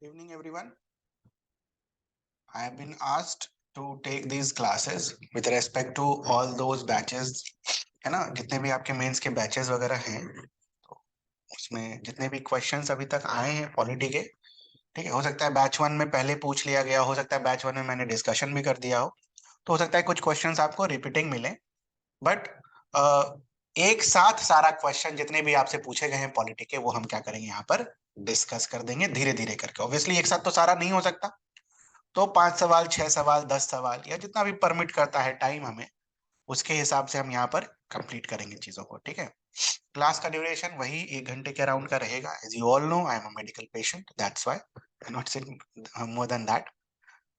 Good evening, everyone. I have been asked to take these classes with respect to all those batches, है ना, जितने भी आपके mains के बैचेस वगैरह हैं, तो उसमें जितने भी क्वेश्चंस अभी तक आए हैं पॉलिटी के, ठीक है, हो सकता है बैच वन में पहले पूछ लिया गया, हो सकता है बैच वन में मैंने डिस्कशन भी कर दिया हो सकता है कुछ क्वेश्चंस आपको रिपीटिंग मिले, बट एक साथ सारा क्वेश्चन जितने भी आपसे पूछे गए हैं पॉलिटी के वो हम क्या करेंगे यहाँ पर डिस्कस कर देंगे धीरे धीरे करके। ऑब्वियसली एक साथ तो सारा नहीं हो सकता, तो 5 सवाल 6 सवाल 10 सवाल या जितना भी परमिट करता है टाइम हमें, उसके हिसाब से हम यहाँ पर कंप्लीट करेंगे चीजों को। ठीक है, क्लास का ड्यूरेशन वही 1 घंटे के अराउंड का रहेगा। As you all know I am a medical patient, that's why I not sit more than that.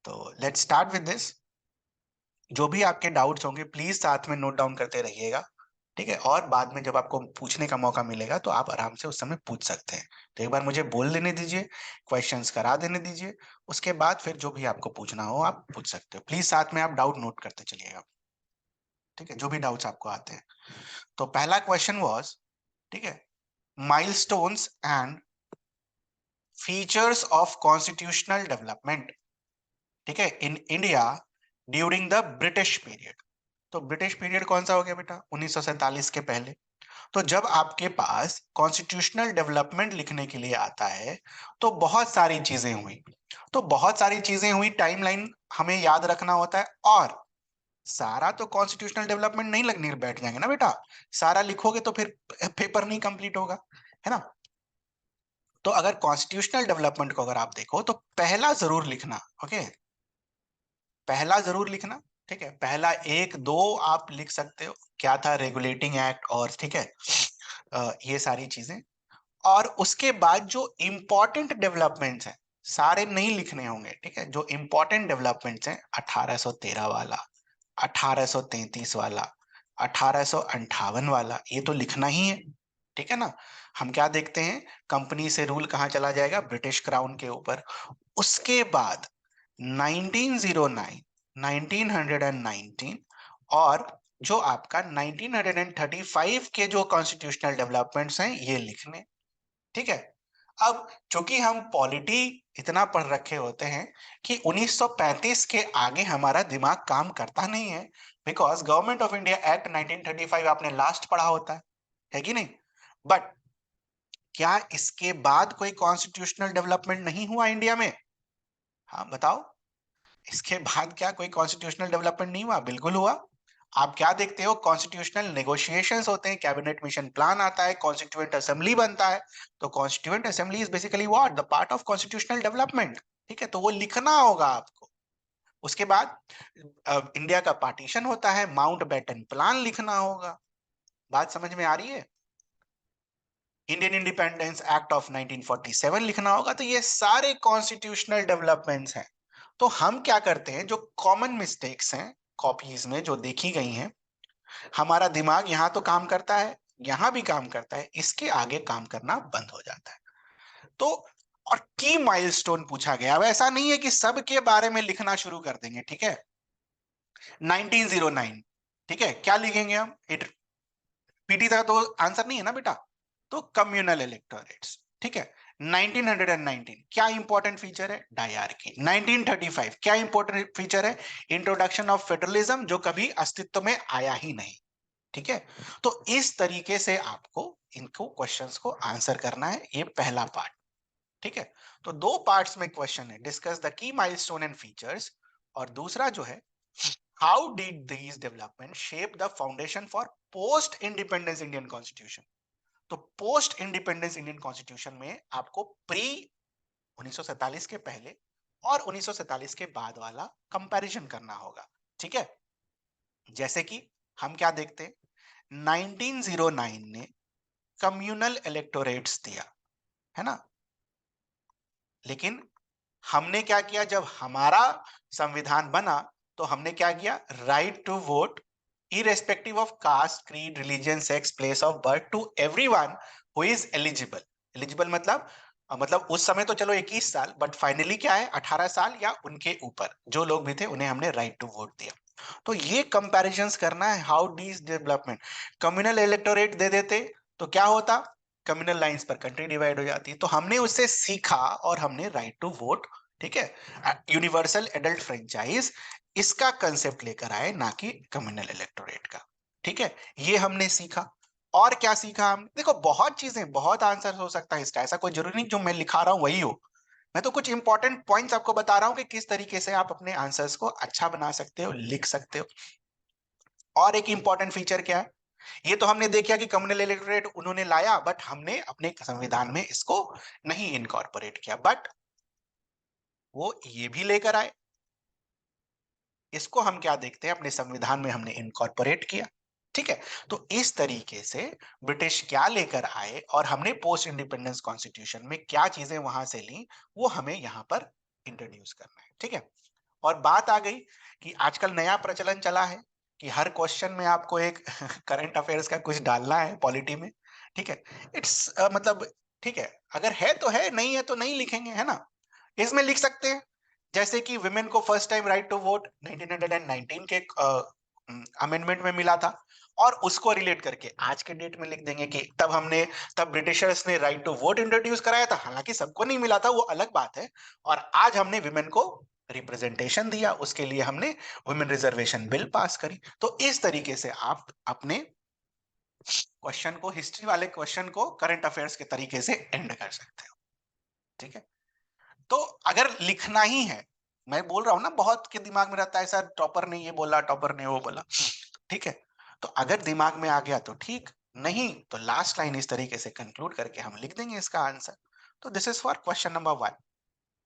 तो लेट्स स्टार्ट विद दिस। जो भी आपके डाउट्स होंगे प्लीज साथ में नोट डाउन करते रहिएगा, ठीक है, और बाद में जब आपको पूछने का मौका मिलेगा तो आप आराम से उस समय पूछ सकते हैं। तो एक बार मुझे बोल देने दीजिए, क्वेश्चंस करा देने दीजिए, उसके बाद फिर जो भी आपको पूछना हो आप पूछ सकते हो। प्लीज साथ में आप डाउट नोट करते चलिएगा, ठीक है, जो भी डाउट्स आपको आते हैं। तो पहला क्वेश्चन वाज, ठीक है, milestones and features of constitutional development, ठीक है, in India during the British period. तो ब्रिटिश पीरियड कौन सा हो गया बेटा? 1947 के पहले। तो जब आपके पास कॉन्स्टिट्यूशनल डेवलपमेंट लिखने के लिए आता है तो बहुत सारी चीजें हुई, तो बहुत सारी चीजें हुई, टाइमलाइन हमें याद रखना होता है। और सारा तो कॉन्स्टिट्यूशनल डेवलपमेंट नहीं लगने बैठ जाएंगे ना बेटा, सारा लिखोगे तो फिर पेपर नहीं कंप्लीट होगा, है ना। तो अगर कॉन्स्टिट्यूशनल डेवलपमेंट को अगर आप देखो तो पहला जरूर लिखना, ओके, पहला जरूर लिखना, ठीक है, पहला एक दो आप लिख सकते हो, क्या था, रेगुलेटिंग एक्ट, और ठीक है, ये सारी चीजें। और उसके बाद जो इंपॉर्टेंट डेवलपमेंट्स हैं सारे नहीं लिखने होंगे, ठीक है, जो इंपॉर्टेंट डेवलपमेंट्स हैं 1813 वाला, 1833 वाला, 1858 वाला, ये तो लिखना ही है, ठीक है ना। हम क्या देखते हैं, कंपनी से रूल कहाँ चला जाएगा, ब्रिटिश क्राउन के ऊपर। उसके बाद 1909, 1919 और जो आपका 1935 के जो कॉन्स्टिट्यूशनल डेवलपमेंट्स हैं ये लिखने, ठीक है। अब चूंकि हम पॉलिटी इतना पढ़ रखे होते हैं कि 1935 के आगे हमारा दिमाग काम करता नहीं है, because government of India act 1935 आपने लास्ट पढ़ा होता है कि नहीं। बट क्या इसके बाद कोई कॉन्स्टिट्यूशनल डेवलपमेंट नहीं हुआ इंडिया में? हाँ बताओ, इसके बाद क्या कोई कॉन्स्टिट्यूशनल डेवलपमेंट नहीं हुआ? बिल्कुल हुआ। आप क्या देखते हो, कॉन्स्टिट्यूशनल नेगोशिएशंस होते हैं, कैबिनेट मिशन प्लान आता है, कॉन्स्टिट्यूएंट असेंबली बनता है। तो constituent assembly is basically what, the part of constitutional development, ठीक है, तो वो लिखना होगा आपको। उसके बाद इंडिया का पार्टीशन होता है, माउंट बेटन प्लान लिखना होगा। बात समझ में आ रही है? इंडियन इंडिपेंडेंस एक्ट ऑफ 1947 लिखना होगा। तो ये सारे कॉन्स्टिट्यूशनल डेवलपमेंट्स हैं। तो हम क्या करते हैं, जो कॉमन मिस्टेक्स हैं कॉपीज में जो देखी गई हैं, हमारा दिमाग यहाँ तो काम करता है, यहाँ भी काम करता है, इसके आगे काम करना बंद हो जाता है। तो और की माइलस्टोन पूछा गया, अब ऐसा नहीं है कि सब के बारे में लिखना शुरू कर देंगे, ठीक है। 1909, ठीक है, क्या लिखेंगे हम? इट पीटी का तो आंसर नहीं है ना बेटा, तो कम्युनल इलेक्टोरेट्स, ठीक है। 1919 क्या इंपॉर्टेंट फीचर है? डायरकी। 1935 क्या इंपॉर्टेंट फीचर है? इंट्रोडक्शन ऑफ फेडरलिज्म, जो कभी अस्तित्व में आया ही नहीं, ठीक है। तो इस तरीके से आपको इनको क्वेश्चंस को आंसर करना है, ये पहला पार्ट, ठीक है। तो दो पार्ट्स में क्वेश्चन है, डिस्कस द की माइलस्टोन एंड फीचर्स, और दूसरा जो है, how did these development shape the foundation for post independence Indian constitution. तो पोस्ट इंडिपेंडेंस इंडियन कॉन्स्टिट्यूशन में आपको प्री 1947 के पहले और 1947 के बाद वाला कंपैरिजन करना होगा, ठीक है। जैसे कि हम क्या देखते हैं, 1909 ने कम्युनल इलेक्टोरेट्स दिया, है ना। लेकिन हमने क्या किया, जब हमारा संविधान बना तो हमने क्या किया, right to vote irrespective of caste, creed, religion, sex, place of birth to everyone who is eligible। Eligible मतलब उस समय तो चलो 21 साल, बट फाइनली क्या है, 18 साल या उनके ऊपर जो लोग भी थे उन्हें हमने राइट टू वोट दिया। तो ये कंपैरिजंस करना है, how does development. Communal electorate दे देते तो क्या होता, कम्युनल लाइंस पर कंट्री डिवाइड हो जाती है। तो हमने उससे सीखा और हमने राइट टू वोट, ठीक है, यूनिवर्सल एडल्ट फ्रेंचाइज, इसका कंसेप्ट लेकर आए, ना कि कम्युनल इलेक्टोरेट का। ठीक है, ये हमने सीखा। और क्या सीखा हम? देखो बहुत चीजें, बहुत आंसर हो सकता है इसका, ऐसा कोई जरूरी नहीं जो मैं लिखा रहा हूं वही हो। मैं तो कुछ इंपॉर्टेंट पॉइंट्स आपको बता रहा हूं कि किस तरीके से आप अपने आंसर्स को अच्छा बना सकते हो, लिख सकते हो। और एक इंपॉर्टेंट फीचर क्या है, ये तो हमने देखा कि कम्युनल इलेक्टोरेट उन्होंने लाया, बट हमने अपने संविधान में इसको नहीं इनकॉर्पोरेट किया, बट वो ये भी लेकर आए। इसको हम क्या देखते हैं, अपने संविधान में हमने इनकॉर्पोरेट किया। ठीक है, तो इस तरीके से ब्रिटिश क्या लेकर आए और हमने पोस्ट इंडिपेंडेंस कॉन्स्टिट्यूशन में क्या चीजें वहां से ली, वो हमें यहां पर इंट्रोड्यूस करना है। ठीक है, और बात आ गई कि आजकल नया प्रचलन चला है कि हर क्वेश्चन में आपको एक करंट अफेयर्स का कुछ डालना है पॉलिटी में। ठीक है, इट्स मतलब ठीक है, अगर है तो है, नहीं है तो नहीं लिखेंगे, है ना। इसमें लिख सकते हैं जैसे कि विमेन को first time right to vote 1919 के अमेंडमेंट में मिला था, और उसको रिलेट करके आज के डेट में लिख देंगे कि तब ब्रिटिशर्स ने राइट टू वोट इंट्रोड्यूस कराया था, हालांकि सबको नहीं मिला था, वो अलग बात है। और आज हमने विमेन को रिप्रेजेंटेशन दिया, उसके लिए हमने वुमेन रिजर्वेशन बिल पास करी। तो इस तरीके से आप अपने क्वेश्चन को, हिस्ट्री वाले क्वेश्चन को करंट अफेयर्स के तरीके से एंड कर सकते हो। ठीक है, तो अगर लिखना ही है, मैं बोल रहा हूं ना, बहुत के दिमाग में रहता है सर टॉपर ने ये बोला, टॉपर ने वो बोला। ठीक है, तो अगर दिमाग में आ गया तो ठीक, नहीं तो लास्ट लाइन इस तरीके से कंक्लूड करके हम लिख देंगे इसका आंसर। तो this is for question number 1,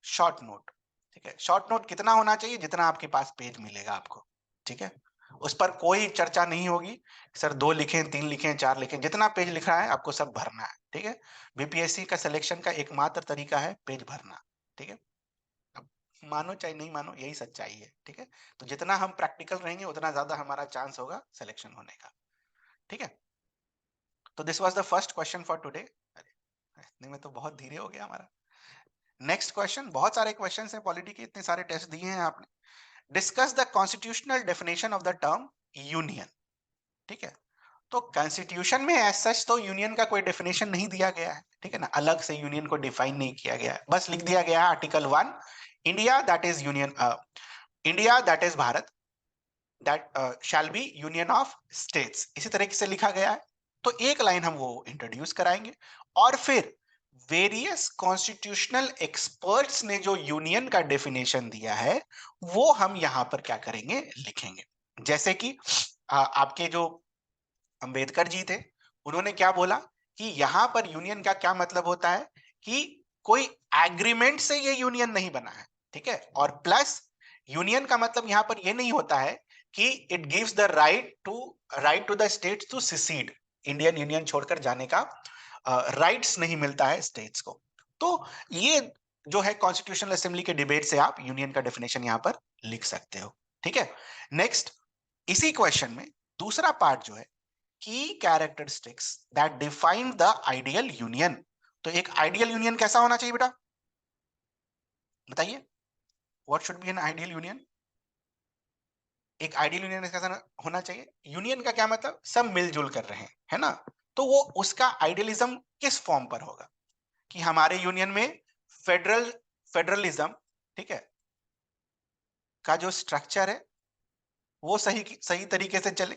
short note. ठीक है, शॉर्ट नोट कितना होना चाहिए, जितना आपके पास पेज मिलेगा आपको। ठीक है, उस पर कोई चर्चा नहीं होगी, सर 2 लिखें, 3 लिखें, 4 लिखें, जितना पेज लिखा है आपको सब भरना है। ठीक है, बीपीएससी का सिलेक्शन का एकमात्र तरीका है पेज भरना। ठीक है, अब मानो चाहे नहीं मानो, यही सच्चाई है। ठीक है, तो जितना हम प्रैक्टिकल रहेंगे उतना ज्यादा हमारा चांस होगा सिलेक्शन होने का। ठीक है, तो this was the first question for today. इतने में तो बहुत धीरे हो गया हमारा। नेक्स्ट क्वेश्चन, बहुत सारे क्वेश्चन हैं पॉलिटी के, इतने सारे टेस्ट दिए हैं आपने। Discuss the constitutional definition of the term union. ठीक है, तो कॉन्स्टिट्यूशन में एज सच तो यूनियन का कोई डेफिनेशन नहीं दिया गया है। ठीक है ना, अलग से यूनियन को डिफाइन नहीं किया गया है, बस लिख दिया गया है article 1, India that is union, India that is Bharat, that shall be union of states, इसी तरीके से लिखा गया है। तो एक लाइन हम वो इंट्रोड्यूस कराएंगे, और फिर वेरियस कॉन्स्टिट्यूशनल एक्सपर्ट्स ने जो यूनियन का डेफिनेशन दिया है वो हम यहां पर क्या करेंगे, लिखेंगे। जैसे कि आपके जो अंबेडकर जी थे, उन्होंने क्या बोला कि यहां पर यूनियन का क्या मतलब होता है कि कोई एग्रीमेंट से ये यूनियन नहीं बना है। ठीक है, और प्लस यूनियन का मतलब यहां पर ये नहीं होता है कि it gives the right to the states to secede, Indian union छोड़कर जाने का राइट्स नहीं मिलता है स्टेट्स को। तो ये जो है कॉन्स्टिट्यूशनल असेंबली के डिबेट से आप यूनियन का डेफिनेशन यहां पर लिख सकते हो। ठीक है, नेक्स्ट, इसी क्वेश्चन में दूसरा पार्ट जो है, की characteristics that define the ideal union. तो एक आइडियल यूनियन कैसा होना चाहिए बेटा, बताइए, what should be an ideal union. एक आइडियल यूनियन कैसा होना चाहिए, यूनियन का क्या मतलब, सब मिलजुल कर रहे हैं, है ना। तो वो उसका आइडियलिज्म किस फॉर्म पर होगा, कि हमारे यूनियन में फेडरलिज्म, ठीक है, का जो स्ट्रक्चर है वो सही तरीके से चले,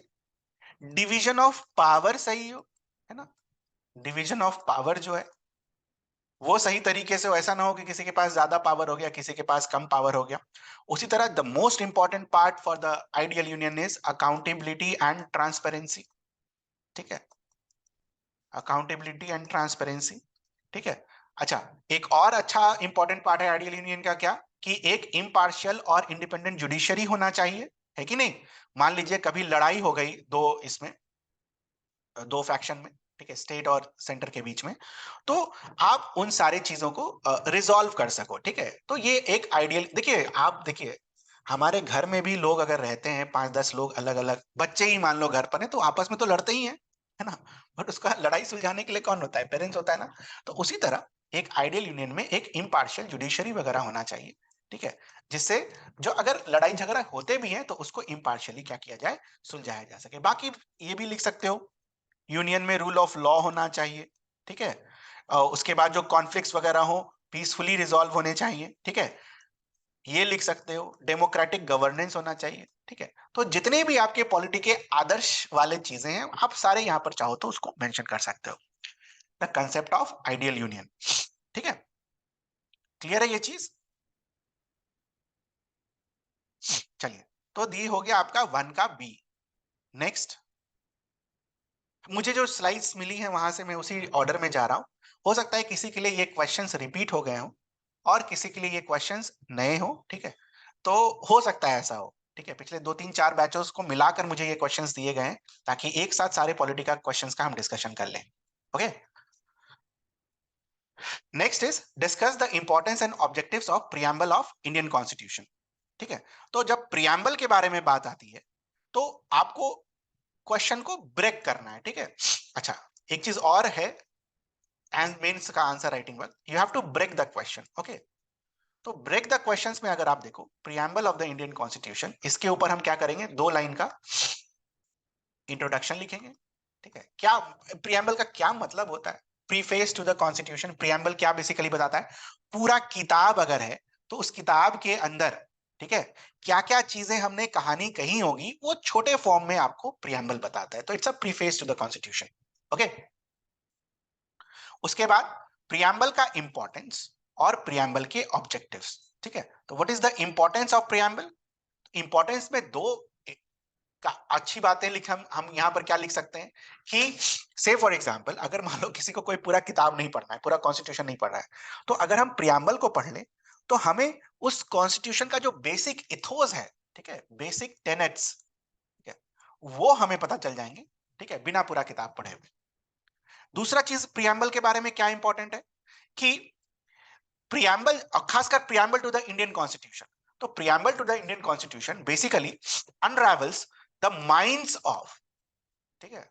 डिवीजन ऑफ पावर सही हो, है ना, डिवीजन ऑफ पावर जो है वो सही तरीके से हो, ऐसा ना हो कि किसी के पास ज्यादा पावर हो गया, किसी के पास कम पावर हो गया। उसी तरह the most important part for the ideal union is accountability and transparency. ठीक है, अकाउंटेबिलिटी एंड ट्रांसपेरेंसी। ठीक है, अच्छा, एक और अच्छा इंपॉर्टेंट पार्ट है आइडियल यूनियन का, क्या कि एक इम्पार्शियल और इंडिपेंडेंट जुडिशरी होना चाहिए, है कि नहीं। मान लीजिए कभी लड़ाई हो गई दो फैक्शन में, ठीक है, स्टेट और सेंटर के बीच में, तो आप उन सारी चीजों को रिजॉल्व कर सको। ठीक है, तो ये एक आइडियल, देखिए आप देखिए, हमारे घर में भी लोग अगर रहते हैं 5-10 लोग, अलग अलग बच्चे ही मान लो घर पर है, तो आपस में तो लड़ते ही हैं, है ना, बट उसका लड़ाई सुलझाने के लिए कौन होता है, पेरेंट्स होता है ना। तो उसी तरह एक आइडियल यूनियन में एक इम्पार्शियल जुडिशरी वगैरह होना चाहिए। ठीक है, जिससे जो अगर लड़ाई झगड़ा होते भी हैं तो उसको इम्पार्शियली क्या किया जाए, सुलझाया जा सके। बाकी ये भी लिख सकते हो, यूनियन में रूल ऑफ लॉ होना चाहिए। ठीक है। उसके बाद जो कॉन्फ्लिक्ट्स वगैरह हो पीसफुली रिजॉल्व होने चाहिए, ठीक है, ये लिख सकते हो। डेमोक्रेटिक गवर्नेंस होना चाहिए, ठीक है। तो जितने भी आपके पॉलिटी के आदर्श वाले चीजें हैं आप सारे यहां पर चाहो तो उसको मेंशन कर सकते हो। The concept of ideal union, ठीक है। क्लियर है ये चीज? चलिए, तो दी हो गया आपका 1 का बी। नेक्स्ट, मुझे जो स्लाइड्स मिली है वहां से मैं उसी ऑर्डर में जा रहा हूं। हो सकता है किसी के लिए ये क्वेश्चंस रिपीट हो गए हो और किसी के लिए ये क्वेश्चंस नए हो, ठीक है। तो हो सकता है ऐसा हो, ठीक है। पिछले 2 3 4 बैचेस को मिलाकर मुझे ये क्वेश्चंस दिए गए हैं ताकि एक साथ सारे पॉलिटिकल क्वेश्चंस का हम डिस्कशन कर लें। Okay, next is discuss the importance and objectives of preamble of Indian constitution, ठीक है। तो जब प्रियम्बल के बारे में बात आती है तो आपको क्वेश्चन को ब्रेक करना है, ठीक है। अच्छा, एक चीज और है, एंड मीन्स का आंसर राइटिंग वक्त you have to break the question, okay. तो ब्रेक द क्वेश्चंस में अगर आप देखो preamble of the Indian constitution, इसके ऊपर हम क्या करेंगे, 2 लाइन का इंट्रोडक्शन लिखेंगे, ठीक है। क्या प्रियम्बल का क्या मतलब होता है, preface to the constitution. Preamble क्या बेसिकली बताता है, पूरा किताब अगर है तो उस किताब के अंदर, ठीक है, क्या क्या चीजें हमने कहानी कही होगी वो छोटे फॉर्म में आपको प्रियम्बल बताता है। तो it's a preface to the constitution, okay. उसके बाद प्रियम्बल का इंपॉर्टेंस और प्रियम्बल के ऑब्जेक्टिव्स, ठीक है। तो what is the importance of preamble? Importance में दो अच्छी बातें लिख, हम यहां पर क्या लिख सकते हैं कि से फॉर एग्जांपल अगर मान लो किसी को कोई पूरा किताब नहीं पढ़ना है, पूरा कॉन्स्टिट्यूशन नहीं पढ़ रहा है, तो अगर हम प्रियम्बल को पढ़ लें तो हमें उस कॉन्स्टिट्यूशन का जो बेसिक इथोस है, ठीक है, बेसिक टेनेट्स, ठीक है, वो हमें पता चल जाएंगे, ठीक है, बिना पूरा किताब पढ़े हुए। दूसरा चीज प्रियम्बल के बारे में क्या इंपॉर्टेंट है कि प्रियम्बल, खासकर preamble to the Indian constitution, तो preamble to the Indian constitution basically unravels the minds of, ठीक है,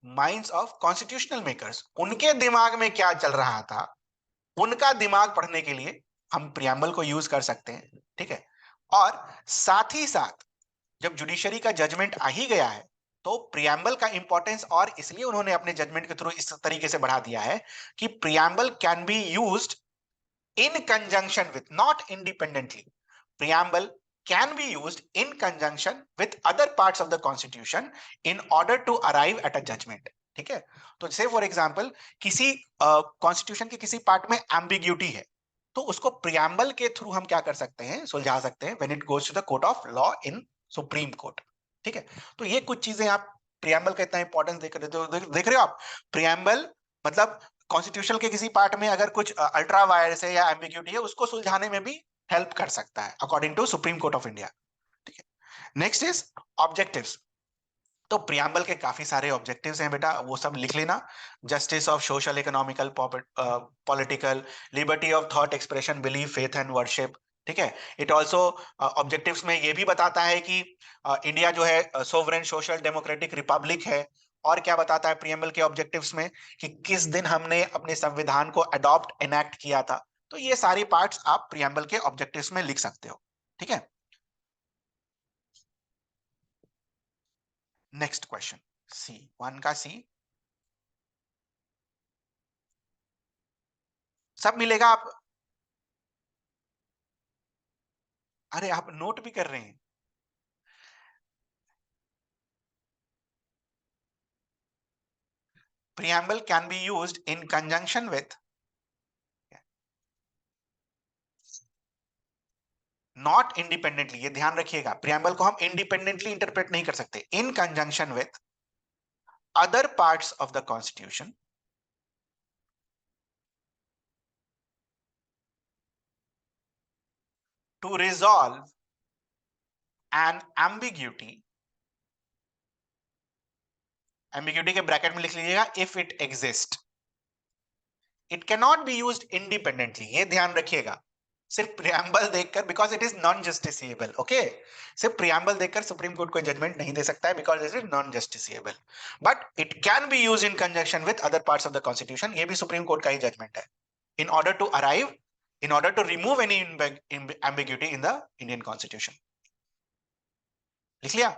माइंड्स ऑफ कॉन्स्टिट्यूशनल मेकर्स। उनके दिमाग में क्या चल रहा था, उनका दिमाग पढ़ने के लिए हम प्रियम्बल को यूज कर सकते हैं, ठीक है। और साथ ही साथ जब जुडिशरी का जजमेंट आ ही गया है तो प्रियम्बल का इंपॉर्टेंस और इसलिए उन्होंने अपने जजमेंट के थ्रू इस तरीके से बढ़ा दिया है कि preamble can be used in conjunction with, not independently. Preamble can be used in conjunction with other parts of the constitution in order to arrive at a judgment, ठीक है। तो जैसे फॉर एग्जांपल किसी कॉन्स्टिट्यूशन के किसी part में ambiguity है तो उसको प्रियम्बल के थ्रू हम क्या कर सकते हैं, सुलझा सकते हैं when it goes to the court of law in supreme court, ठीक है। तो ये कुछ चीजें आप प्रियम्बल का इतना इंपॉर्टेंस देख रहे हो आप। प्रियम्बल मतलब कॉन्स्टिट्यूशन के किसी पार्ट में अगर कुछ अल्ट्रा वायरस है या एम्बिग्यूटी है उसको सुलझाने में भी हेल्प कर सकता है according to supreme court of India, ठीक है। Next is objectives. तो प्रियम्बल के काफी सारे ऑब्जेक्टिव्स हैं बेटा, वो सब लिख लेना। Justice of social, economical, political, liberty of thought expression, belief, faith and worship, ठीक है। इट ऑल्सो ऑब्जेक्टिव्स में ये भी बताता है कि इंडिया जो है सोवरेन सोशल डेमोक्रेटिक रिपब्लिक है। और क्या बताता है प्रियम्बल के ऑब्जेक्टिव्स में कि किस दिन हमने अपने संविधान को अडॉप्ट एनैक्ट किया था। तो ये सारी पार्ट्स आप प्रियम्बल के ऑब्जेक्टिव्स में लिख सकते हो, ठीक है। नेक्स्ट क्वेश्चन, सी 1 का सी, सब मिलेगा आप। अरे आप नोट भी कर रहे हैं? Preamble can be used in conjunction with, not independently, ये ध्यान रखिएगा, प्रियम्बल को हम इंडिपेंडेंटली इंटरप्रेट नहीं कर सकते, in conjunction with other parts of the constitution to resolve an ambiguity, ambiguity के ब्रैकेट में लिख लीजिएगा if it exist. It can not be used independently, ये ध्यान रखिएगा। सिर्फ प्रियम्बल देखकर, because it is non justiciable, okay. सिर्फ प्रियम्बल देखकर सुप्रीम कोर्ट कोई जजमेंट नहीं दे सकता है because it is non justiciable. But it can be use in conjunction with other parts of the constitution, ये भी सुप्रीम कोर्ट का ही जजमेंट है। In order to arrive, in order to remove any ambiguity in the Indian constitution. लिख लिया?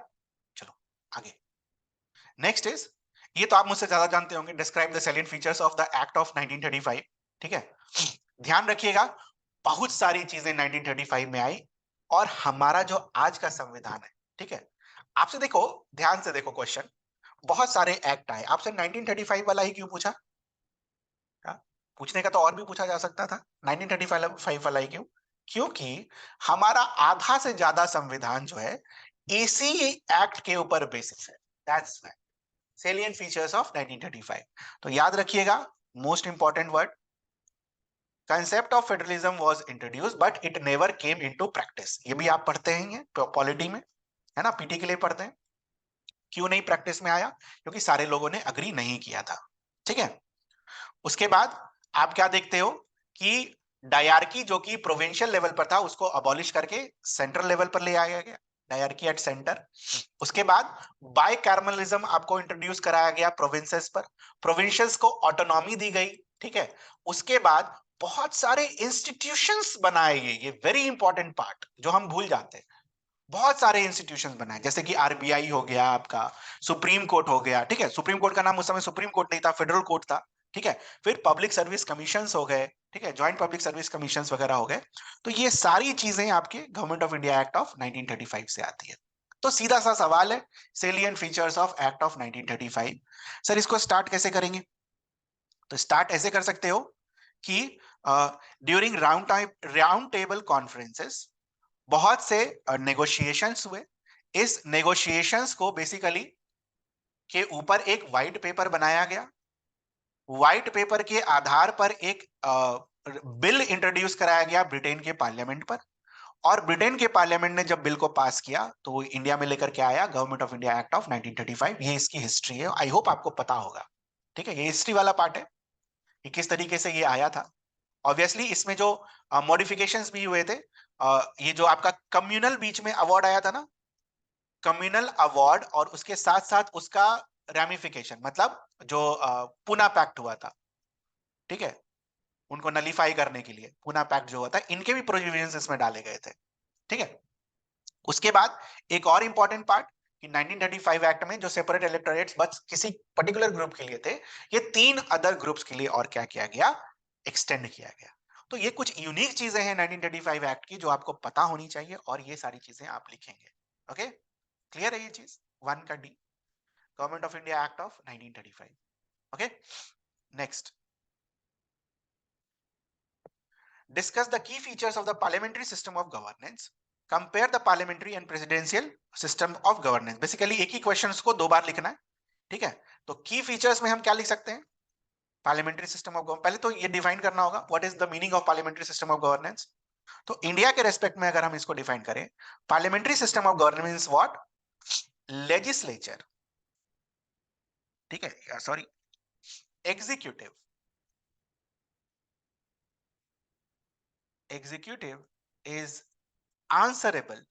चलो आगे। Next is ये तो आप मुझसे ज्यादा जानते होंगे, describe the salient features of the act of 1935। ठीक है, ध्यान रखिएगा बहुत सारी चीजें 1935 में आई और हमारा जो आज का संविधान है, ठीक है, आपसे देखो, ध्यान से देखो क्वेश्चन, बहुत सारे एक्ट आए, आपसे 1935 वाला ही क्यों पूछा? हाँ? पूछने का तो और भी पूछा जा सकता था, 1935 वाला ही क्यों? क्योंकि हमारा आधा से ज्यादा संविधान जो है इसी एक्ट के ऊपर बेसिस है। That's salient features of 1935। तो याद रखिएगा, most important word, concept of federalism was introduced but it never came into practice। ये भी आप पढ़ते हैं पॉलिटी में, है ना, पीटी के लिए पढ़ते हैं। क्यों नहीं प्रैक्टिस में आया? क्योंकि सारे लोगों ने अग्री नहीं किया था। ठीक है, उसके बाद आप क्या देखते हो कि डायरकी जो कि प्रोविंशियल लेवल पर था उसको अबॉलिश करके सेंट्रल लेवल पर ले आया गया, डायरकी एट सेंटर। उसके बाद बाइकैमरलिज्म आपको इंट्रोड्यूस कराया गया प्रोविंसेस पर, प्रोविंशियल्स को ऑटोनॉमी दी गई। ठीक है, उसके बाद बहुत सारे इंस्टीट्यूशंस बनाए गए, ये वेरी इंपॉर्टेंट पार्ट जो हम भूल जाते हैं। बहुत सारे इंस्टीट्यूशंस बनाए, जैसे कि आरबीआई हो गया आपका, सुप्रीम कोर्ट हो गया। ठीक है, सुप्रीम कोर्ट का नाम उस समय सुप्रीम कोर्ट नहीं था, फेडरल कोर्ट था। ठीक है, फिर पब्लिक सर्विस कमीशंस हो गए, ठीक है, जॉइंट पब्लिक सर्विस कमीशंस वगैरह हो गए। तो ये सारी चीजें आपके government of India act of 1935 से आती है। तो सीधा सा सवाल है, salient features of act of 1935। Sir इसको स्टार्ट कैसे करेंगे? तो स्टार्ट ऐसे कर सकते हो कि ड्यूरिंग राउंड टेबल कॉन्फ्रेंसेस बहुत से नेगोशिएशंस हुए। इस नेगोशिएशंस को बेसिकली के ऊपर एक व्हाइट पेपर बनाया गया। व्हाइट पेपर के आधार पर एक बिल इंट्रोड्यूस कराया गया ब्रिटेन के पार्लियामेंट पर, और ब्रिटेन के पार्लियामेंट ने जब बिल को पास किया तो वो इंडिया में लेकर के आया government of India act of 1935। ये इसकी हिस्ट्री है, आई होप आपको पता होगा। ठीक है, ये हिस्ट्री वाला पार्ट है कि किस तरीके से ये आया था। ऑब्वियसली इसमें जो मॉडिफिकेशंस भी हुए थे, ये जो आपका कम्युनल बीच में अवार्ड आया था ना, कम्युनल अवार्ड, और उसके साथ साथ उसका रैमिफिकेशन, मतलब जो पूना पैक्ट हुआ था, ठीक है, उनको नलीफाई करने के लिए पूना पैक्ट जो हुआ था, इनके भी प्रोविजंस इसमें डाले गए थे। ठीक है, उसके बाद एक और इंपॉर्टेंट पार्ट कि 1935 एक्ट में जो सेपरेट इलेक्टोरेट्स बस किसी पर्टिकुलर ग्रुप के लिए थे, ये 3 अदर ग्रुप्स के लिए और क्या किया गया, एक्सटेंड किया गया। तो ये कुछ यूनिक चीजें हैं 1935 एक्ट की जो आपको पता होनी चाहिए, और ये सारी चीजें आप लिखेंगे। ओके, क्लियर है ये चीज? वन का D, government of India act of 1935। Okay, next, discuss the key features of the parliamentary system of governance, compare the parliamentary and presidential system of governance। Basically एक ही क्वेश्चंस को 2 बार लिखना है। ठीक है, तो की फीचर्स में हम क्या लिख सकते हैं? Parliamentary system of governance. पहले तो ये डिफाइन करना होगा what is the meaning of parliamentary system of governance. तो इंडिया के रेस्पेक्ट में अगर हम इसको डिफाइन करें, parliamentary system of governance means what? Legislature, ठीक है, sorry, executive, executive is answerable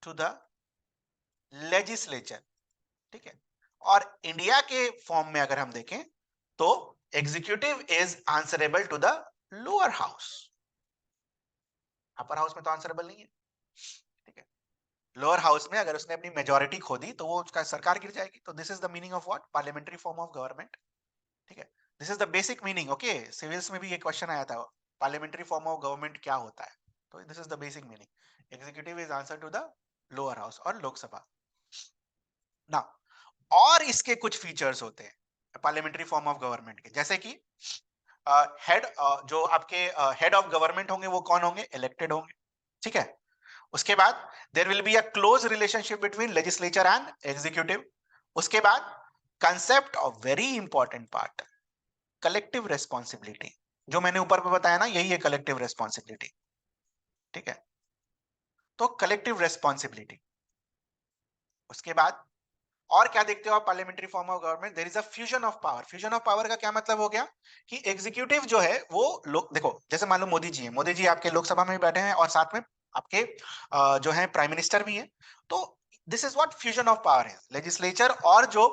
to the legislature। ठीक है, और इंडिया के फॉर्म में अगर हम देखें तो executive is answerable to the lower house. Upper house में तो आंसरेबल नहीं है। ठीक है, लोअर हाउस में अगर उसने अपनी मेजोरिटी खो दी तो वो उसका सरकार गिर जाएगी। तो this is the meaning of what? Parliamentary form of government. ठीक है, this is the basic meaning. Okay, civils में भी ये क्वेश्चन आया था, पार्लियामेंट्री फॉर्म ऑफ गवर्नमेंट क्या होता है? तो this is the basic meaning, executive is answer to the lower house और लोकसभा ना। और इसके कुछ फीचर्स होते हैं पार्लियामेंट्री फॉर्म ऑफ गवर्नमेंट के, जैसे कि हेड, जो आपके हेड ऑफ गवर्नमेंट होंगे वो कौन होंगे? इलेक्टेड होंगे। ठीक है, उसके बाद there will be a close relationship between legislature and executive. उसके बाद concept of very important part, collective responsibility, जो मैंने ऊपर पे बताया ना, यही है कलेक्टिव रेस्पॉन्सिबिलिटी। ठीक है, तो कलेक्टिव रेस्पॉन्सिबिलिटी। उसके बाद और क्या देखते हो आप parliamentary form of government? There is a fusion of power. Fusion of power का क्या मतलब हो गया कि एग्जीक्यूटिव जो है वो लोग, देखो जैसे मान लो मोदी जी हैं, मोदी जी आपके लोकसभा में बैठे हैं और साथ में आपके जो है प्राइम मिनिस्टर भी हैं। तो this is what fusion of power है, लेजिस्लेचर और जो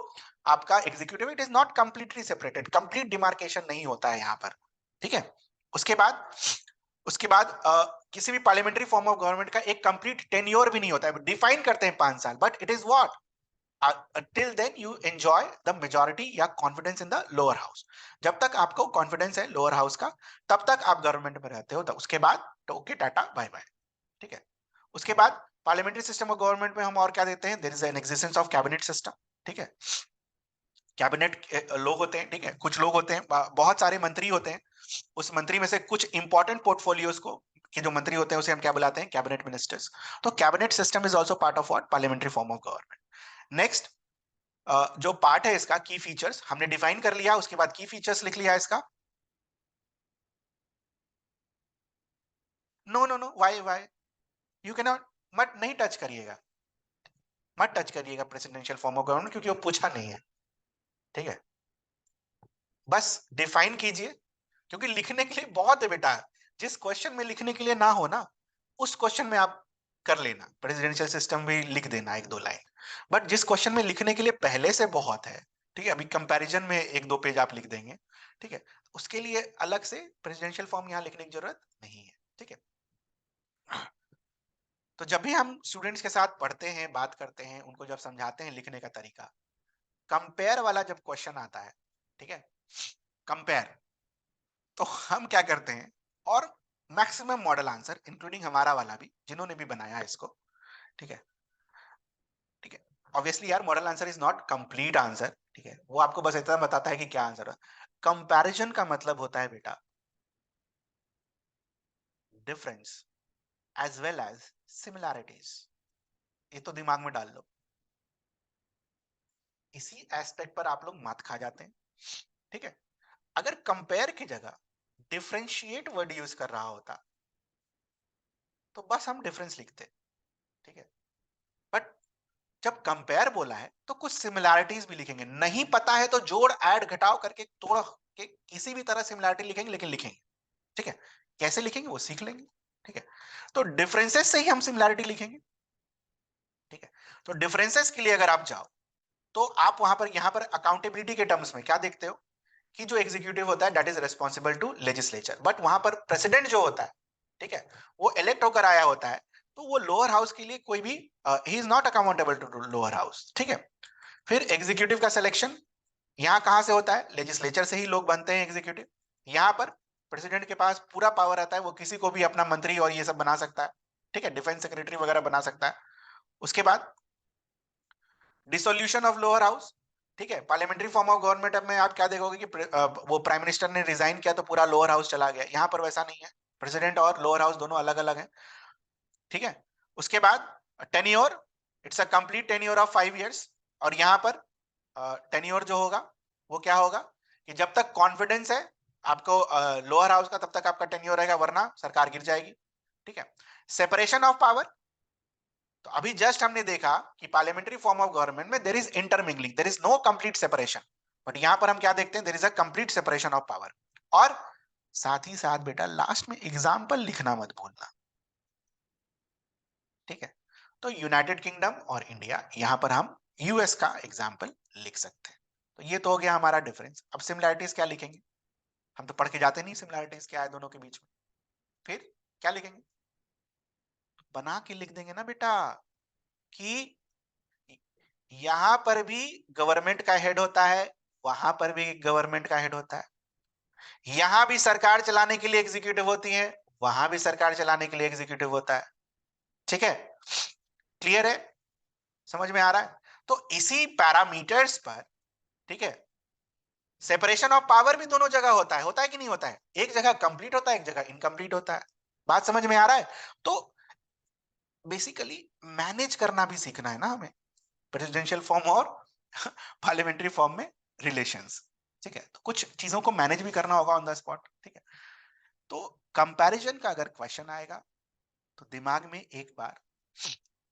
आपका executive, it is not completely separated, complete demarcation नहीं होता है यहाँ पर। ठीक है, उसके बाद किसी भी पार्लियामेंट्री फॉर्म ऑफ गवर्नमेंट का एक कंप्लीट टेन्योर भी नहीं होता है, डिफाइन करते हैं 5 साल, but it is what? Till then you enjoy the majority या confidence in the lower house. जब तक आपको कॉन्फिडेंस है लोअर हाउस का, तब तक आप गवर्नमेंट में रहते हो, तो उसके बाद तो ओके, टाटा बाय बाय। ठीक है। उसके बाद पार्लियामेंट्री सिस्टम ऑफ गवर्नमेंट में हम और क्या देते हैं, there is an existence of cabinet system. ठीक है। कैबिनेट लोग होते हैं, ठीक है, कुछ लोग होते हैं, बहुत सारे मंत्री होते हैं। उस मंत्री में से कुछ इंपॉर्टेंट पोर्टफोलियोज को के जो मंत्री होते हैं उसे हम क्या बुलाते हैं, कैबिनेट मिनिस्टर्स। तो cabinet system is also part of what, parliamentary form of government. Next जो पार्ट है इसका, की फीचर्स हमने डिफाइन कर लिया, उसके बाद की फीचर्स लिख लिया इसका। No no no, why you can not, मत नहीं टच करिएगा, मत टच करिएगा प्रेसिडेंशियल फॉर्म ऑफ गवर्नमेंट, क्योंकि वो पूछा नहीं है। ठीक है। बस डिफाइन कीजिए, क्योंकि लिखने के लिए बहुत है बेटा। जिस क्वेश्चन में लिखने के लिए ना हो ना, उस क्वेश्चन में आप कर लेना, प्रेसिडेंशियल सिस्टम भी लिख देना एक दो लाइन। बट जिस क्वेश्चन में लिखने के लिए पहले से बहुत है, ठीक है, अभी कंपैरिजन में एक दो पेज आप लिख देंगे, ठीक है, उसके लिए अलग से प्रेसिडेंशियल फॉर्म यहाँ लिखने की जरूरत नहीं है। ठीक है। तो जब भी हम स्टूडेंट्स के साथ पढ़ते हैं, बात करते हैं, उनको जब समझाते हैं लिखने का तरीका, कंपेयर वाला जब क्वेश्चन आता है, ठीक है, कंपेयर, तो हम क्या करते हैं, और मैक्सिमम मॉडल आंसर इंक्लूडिंग हमारा वाला भी, जिन्होंने भी बनाया है इसको, ठीक है, ठीक है, ऑब्वियसली यार model answer is not complete answer, ठीक है, वो आपको बस इतना बताता है कि क्या आंसर है। कंपैरिजन का मतलब होता है बेटा difference as well as similarities. ये तो दिमाग में डाल लो। इसी एस्पेक्ट पर आप लोग मात खा जाते हैं। ठीक है। अगर कंपेयर की जगह डिफरेंशिएट वर्ड यूज कर रहा होता, तो बस हम डिफरेंस लिखते। ठीक है। बट जब कंपेयर बोला है तो कुछ सिमिलैरिटीज भी लिखेंगे, नहीं पता है तो जोड़ ऐड घटाव करके तोड़ के किसी भी तरह सिमिलैरिटी लिखेंगे, लेकिन लिखेंगे। ठीक है। कैसे लिखेंगे वो सीख लेंगे। ठीक है। तो डिफरेंसेस से ही हम सिमिलैरिटी लिखेंगे। ठीक है। तो डिफरेंसेस के लिए अगर आप जाओ, तो आप वहां पर यहां पर अकाउंटेबिलिटी के टर्म्स में क्या देखते हो, कि जो एग्जीक्यूटिव होता है that is responsible to legislature, but वहां पर प्रेसिडेंट जो होता है, ठीक है, वो इलेक्ट होकर आया होता है, तो वो लोअर हाउस के लिए कोई भी, he is not accountable to lower house. ठीक है। फिर एग्जीक्यूटिव का सिलेक्शन यहाँ कहां से होता है, लेजिस्लेचर से ही लोग बनते हैं एग्जीक्यूटिव। यहाँ पर प्रेसिडेंट के पास पूरा पावर रहता है, वो किसी को भी अपना मंत्री और ये सब बना सकता है। ठीक है। डिफेंस सेक्रेटरी वगैरह बना सकता है। उसके बाद डिसोल्यूशन ऑफ लोअर हाउस। ठीक है। पार्लियामेंट्री फॉर्म ऑफ गवर्नमेंट में आप क्या देखोगे कि वो प्राइम मिनिस्टर ने रिजाइन किया तो पूरा लोअर हाउस चला गया। यहाँ पर वैसा नहीं है, प्रेसिडेंट और लोअर हाउस दोनों अलग अलग है। ठीक है। उसके बाद tenure, it's a complete tenure of 5 years. और यहाँ पर टेन्योर जो होगा वो क्या होगा, कि जब तक कॉन्फिडेंस है आपको लोअर हाउस का, तब तक आपका टेन्योर रहेगा, वरना सरकार गिर जाएगी। ठीक है। सेपरेशन ऑफ पावर, तो अभी जस्ट हमने देखा कि पार्लियामेंट्री फॉर्म ऑफ गवर्नमेंट में there is intermingling, there is no complete separation. But यहां पर हम क्या देखते हैं, there is a complete separation of power. और साथ ही साथ बेटा लास्ट में एग्जाम्पल लिखना मत भूलना। ठीक है। तो यूनाइटेड किंगडम और इंडिया, यहां पर हम यूएस का एग्जाम्पल लिख सकते हैं। तो ये तो हो गया हमारा डिफरेंस। अब सिमिलैरिटीज क्या लिखेंगे, हम तो पढ़ के जाते नहीं सिमिलैरिटीज क्या है दोनों के बीच में। फिर क्या लिखेंगे, बना के लिख देंगे ना बेटा, कि यहां पर भी गवर्नमेंट का हेड होता है, वहां पर भी गवर्नमेंट का हेड होता है। यहां भी सरकार चलाने के लिए एग्जीक्यूटिव होती है, वहां भी सरकार चलाने के लिए एग्जीक्यूटिव होता है। ठीक है। क्लियर है, समझ में आ रहा है। तो इसी पैरामीटर्स पर, ठीक है, सेपरेशन ऑफ पावर भी दोनों जगह होता है कि नहीं होता है, एक जगह कंप्लीट होता है, एक जगह इनकम्प्लीट होता है। बात समझ में आ रहा है। तो बेसिकली मैनेज करना भी सीखना है ना हमें, प्रेसिडेंशियल फॉर्म और पार्लियामेंट्री फॉर्म में रिलेशंस। ठीक है। तो कुछ चीजों को मैनेज भी करना होगा ऑन द स्पॉट। ठीक है। तो कंपैरिजन का अगर क्वेश्चन आएगा, तो दिमाग में एक बार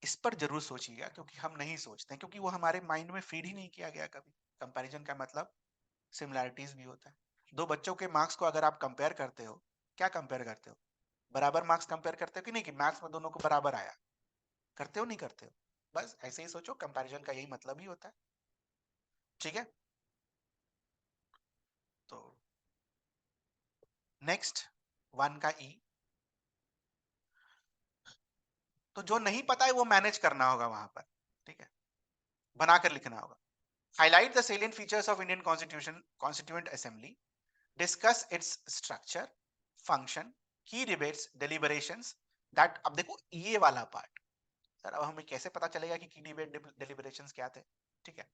इस पर जरूर सोचिएगा, क्योंकि हम नहीं सोचते, क्योंकि वो हमारे माइंड में फीड ही नहीं किया गया कभी। कंपैरिजन का मतलब सिमिलैरिटीज भी होता है। दो बच्चों के मार्क्स को अगर आप कंपेयर करते हो, क्या कंपेयर करते हो, बराबर मार्क्स कंपेयर करते हो कि नहीं, कि मैथ्स में दोनों को बराबर आया, करते हो नहीं करते हो। बस ऐसे ही सोचो, कंपैरिजन का यही मतलब ही होता है। ठीक है। तो नेक्स्ट 1 का ई, तो जो नहीं पता है वो मैनेज करना होगा वहां पर। ठीक है। बनाकर लिखना होगा। Highlight the salient features of Indian constitution constituent assembly, discuss its structure, function, की डिबेट्स, डिलिबरेशंस, दैट। अब देखो ये वाला पार्ट, सर अब हमें कैसे पता चलेगा कि की डिबेट डिलिबरेशंस क्या थे? ठीक है,